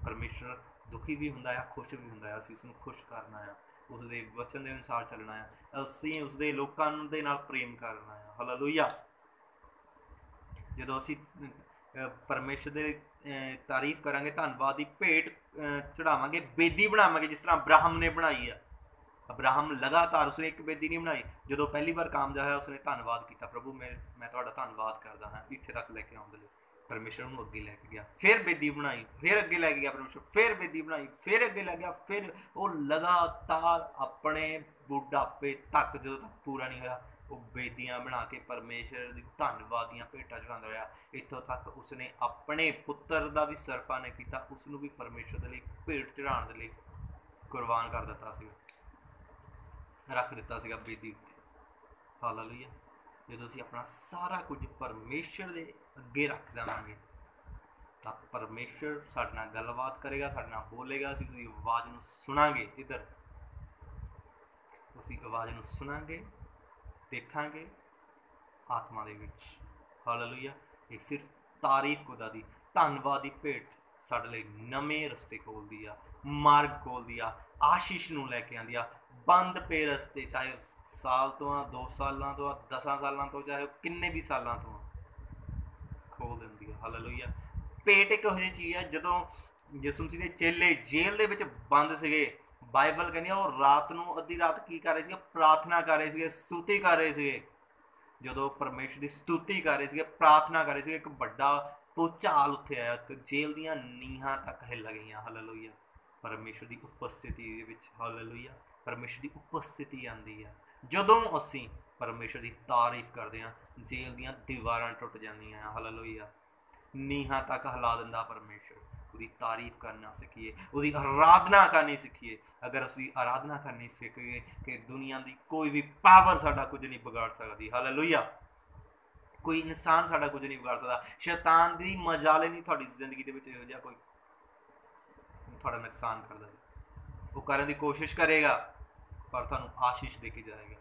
ਪਰਮੇਸ਼ਰ ਦੁਖੀ ਵੀ ਹੁੰਦਾ ਹੈ, ਖੁਸ਼ ਵੀ ਹੁੰਦਾ ਹੈ। ਅਸੀਂ ਉਸਨੂੰ ਖੁਸ਼ ਕਰਨਾ ਆ, ਉਸਦੇ ਵਚਨ ਦੇ ਅਨੁਸਾਰ ਚੱਲਣਾ ਆ, ਅਸੀਂ ਉਸਦੇ ਲੋਕਾਂ ਦੇ ਨਾਲ ਪ੍ਰੇਮ ਕਰਨਾ ਆ। ਹਾਲੇਲੂਇਆ। ਜਦੋਂ ਅਸੀਂ ਪਰਮੇਸ਼ਰ ਦੇ ਤਾਰੀਫ ਕਰਾਂਗੇ, ਧੰਨਵਾਦ ਦੀ ਭੇਟ ਚੜਾਵਾਂਗੇ, ਬੇਦੀ ਬਣਾਵਾਂਗੇ ਜਿਸ ਤਰ੍ਹਾਂ ਅਬਰਾਹਮ ਨੇ ਬਣਾਈ ਆ। ਅਬਰਾਹਮ ਲਗਾਤਾਰ, ਉਸਨੇ ਇੱਕ ਬੇਦੀ ਨਹੀਂ ਬਣਾਈ। ਜਦੋਂ ਪਹਿਲੀ ਵਾਰ ਕਾਮਯਾਬ ਹੋਇਆ, ਉਸਨੇ ਧੰਨਵਾਦ ਕੀਤਾ, ਪ੍ਰਭੂ ਮੈਂ ਤੁਹਾਡਾ ਧੰਨਵਾਦ ਕਰਦਾ ਹਾਂ ਇੱਥੇ ਤੱਕ ਲੈ ਕੇ ਆਉਣ ਦੇ ਲਈ। ਪਰਮੇਸ਼ਰ ਨੂੰ ਅੱਗੇ ਲੈ ਕੇ ਗਿਆ, ਫਿਰ ਬੇਦੀ ਬਣਾਈ, ਫਿਰ ਅੱਗੇ ਲੈ ਕੇ ਗਿਆ ਪਰਮੇਸ਼ਰ, ਫਿਰ ਬੇਦੀ ਬਣਾਈ, ਫਿਰ ਅੱਗੇ ਲੈ ਗਿਆ। ਫਿਰ ਉਹ ਲਗਾਤਾਰ ਆਪਣੇ ਬੁਢਾਪੇ ਤੱਕ, ਜਦੋਂ ਤੱਕ ਪੂਰਾ ਨਹੀਂ ਹੋਇਆ, ਉਹ ਬੇਦੀਆਂ ਬਣਾ ਕੇ ਪਰਮੇਸ਼ਰ ਦੀ ਧੰਨਵਾਦ ਦੀਆਂ ਭੇਟਾਂ ਚੜਾਉਂਦਾ ਰਿਹਾ। ਇੱਥੋਂ ਤੱਕ ਉਸਨੇ ਆਪਣੇ ਪੁੱਤਰ ਦਾ ਵੀ ਸਰਪਾ ਨਹੀਂ ਕੀਤਾ, ਉਸਨੂੰ ਵੀ ਪਰਮੇਸ਼ਰ ਦੇ ਲਈ ਭੇਟ ਚੜਾਉਣ ਦੇ ਲਈ ਕੁਰਬਾਨ ਕਰ ਦਿੱਤਾ ਸੀ, ਰੱਖ ਦਿੱਤਾ ਸੀਗਾ ਬੇਦੀ ਉੱਤੇ। ਹਾਲੇਲੂਇਆ। ਜਦੋਂ ਅਸੀਂ ਆਪਣਾ ਸਾਰਾ ਕੁਝ ਪਰਮੇਸ਼ਰ ਦੇ ਅੱਗੇ ਰੱਖ ਦੇਵਾਂਗੇ, ਤਾਂ ਪਰਮੇਸ਼ਰ ਸਾਡੇ ਨਾਲ ਗੱਲਬਾਤ ਕਰੇਗਾ, ਸਾਡੇ ਨਾਲ ਬੋਲੇਗਾ। ਅਸੀਂ ਉਸਦੀ ਆਵਾਜ਼ ਨੂੰ ਸੁਣਾਂਗੇ, ਇੱਧਰ ਉਸਦੀ ਆਵਾਜ਼ ਨੂੰ ਸੁਣਾਂਗੇ, ਦੇਖਾਂਗੇ ਆਤਮਾ ਦੇ ਵਿੱਚ। ਹਾਲੇਲੂਇਆ। ਇਹ ਸਿਰਫ ਤਾਰੀਫ ਖੁਦਾ ਦੀ, ਧੰਨਵਾਦ ਦੀ ਭੇਟ ਸਾਡੇ ਲਈ ਨਵੇਂ ਰਸਤੇ ਖੋਲ੍ਹਦੀ ਆ, ਮਾਰਗ ਖੋਲ੍ਹਦੀ ਆ, ਆਸ਼ੀਸ਼ ਨੂੰ ਲੈ ਕੇ ਆਉਂਦੀ ਆ। ਬੰਦ ਪਏ ਰਸਤੇ, ਚਾਹੇ ਸਾਲ ਤੋਂ ਆ, 2 ਸਾਲਾਂ ਤੋਂ ਆ, 10 ਸਾਲਾਂ ਤੋਂ, ਚਾਹੇ ਕਿੰਨੇ ਵੀ ਸਾਲਾਂ ਤੋਂ, ਖੋਲ ਦਿੰਦੀ ਆ। ਹਾਲੇਲੂਇਆ। ਭੇਟ ਇੱਕ ਇਹੋ ਜਿਹੀ ਚੀਜ਼ ਹੈ, ਜਦੋਂ ਯਿਸੂ ਮਸੀਹ ਦੇ ਚੇਲੇ ਜੇਲ੍ਹ ਦੇ ਵਿੱਚ ਬੰਦ ਸੀਗੇ, ਬਾਈਬਲ ਕਹਿੰਦੀ ਆ ਉਹ ਰਾਤ ਨੂੰ, ਅੱਧੀ ਰਾਤ ਕੀ ਕਰ ਰਹੇ ਸੀਗੇ? ਪ੍ਰਾਰਥਨਾ ਕਰ ਰਹੇ ਸੀਗੇ, ਸਤੁਤੀ ਕਰ ਰਹੇ ਸੀਗੇ। ਜਦੋਂ ਪਰਮੇਸ਼ਰ ਦੀ ਸਤੁਤੀ ਕਰ ਰਹੇ ਸੀਗੇ, ਪ੍ਰਾਰਥਨਾ ਕਰ ਰਹੇ ਸੀਗੇ, ਇੱਕ ਵੱਡਾ ਭੂਚਾਲ ਉੱਥੇ ਆਇਆ ਤੇ ਜੇਲ੍ਹ ਦੀਆਂ ਨੀਹਾਂ ਤੱਕ ਹਿੱਲ ਗਈਆਂ। ਹਾਲੇਲੂਇਆ। ਪਰਮੇਸ਼ਰ ਦੀ ਉਪਸਥਿਤੀ ਦੇ ਵਿੱਚ, ਹਾਲੇਲੂਇਆ, ਪਰਮੇਸ਼ਰ ਦੀ ਉਪਸਥਿਤੀ ਆਉਂਦੀ ਆ। ਜਦੋਂ ਅਸੀਂ ਪਰਮੇਸ਼ਰ ਦੀ ਤਾਰੀਫ ਕਰਦੇ ਹਾਂ, ਜੇਲ੍ਹ ਦੀਆਂ ਦੀਵਾਰਾਂ ਟੁੱਟ ਜਾਂਦੀਆਂ। ਹਾਲੇਲੂਇਆ। ਨੀਹਾਂ ਤੱਕ ਹਿਲਾ ਦਿੰਦਾ ਪਰਮੇਸ਼ਰ। ਉਹਦੀ ਤਾਰੀਫ ਕਰਨਾ ਸਿੱਖੀਏ, ਉਹਦੀ ਆਰਾਧਨਾ ਕਰਨੀ ਸਿੱਖੀਏ। ਅਗਰ ਅਸੀਂ ਆਰਾਧਨਾ ਕਰਨੀ ਸਿੱਖ ਗਏ, ਕਿ ਦੁਨੀਆ ਦੀ ਕੋਈ ਵੀ ਪਾਵਰ ਸਾਡਾ ਕੁਝ ਨਹੀਂ ਵਿਗਾੜ ਸਕਦੀ। ਹਾਲੇਲੂਇਆ। ਕੋਈ ਇਨਸਾਨ ਸਾਡਾ ਕੁਝ ਨਹੀਂ ਵਿਗਾੜ ਸਕਦਾ। ਸ਼ੈਤਾਨ ਦੀ ਮਜਾਲ ਨਹੀਂ ਤੁਹਾਡੀ ਜ਼ਿੰਦਗੀ ਦੇ ਵਿੱਚ ਇਹੋ ਜਿਹਾ ਕੋਈ ਤੁਹਾਡਾ ਨੁਕਸਾਨ ਕਰਦਾ। ਉਹ ਕਰਨ ਦੀ ਕੋਸ਼ਿਸ਼ ਕਰੇਗਾ, ਪਰ ਤੁਹਾਨੂੰ ਆਸ਼ੀਸ਼ ਦੇ ਕੇ ਜਾਏਗਾ।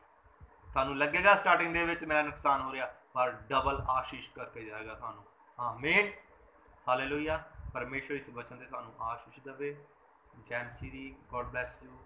ਤੁਹਾਨੂੰ ਲੱਗੇਗਾ ਸਟਾਰਟਿੰਗ ਦੇ ਵਿੱਚ ਮੇਰਾ ਨੁਕਸਾਨ ਹੋ ਰਿਹਾ, ਪਰ ਡਬਲ ਆਸ਼ੀਸ਼ ਕਰਕੇ ਜਾਏਗਾ ਤੁਹਾਨੂੰ। ਆਮੀਨ। ਹਾਲੇਲੂਇਆ। ਪਰਮੇਸ਼ਰ ਇਸ ਵਚਨ ਤੇ ਤੁਹਾਨੂੰ ਆਸ਼ੀਸ਼ ਦੇਵੇ। ਜੈ ਮਸੀਹ ਦੀ। God bless you.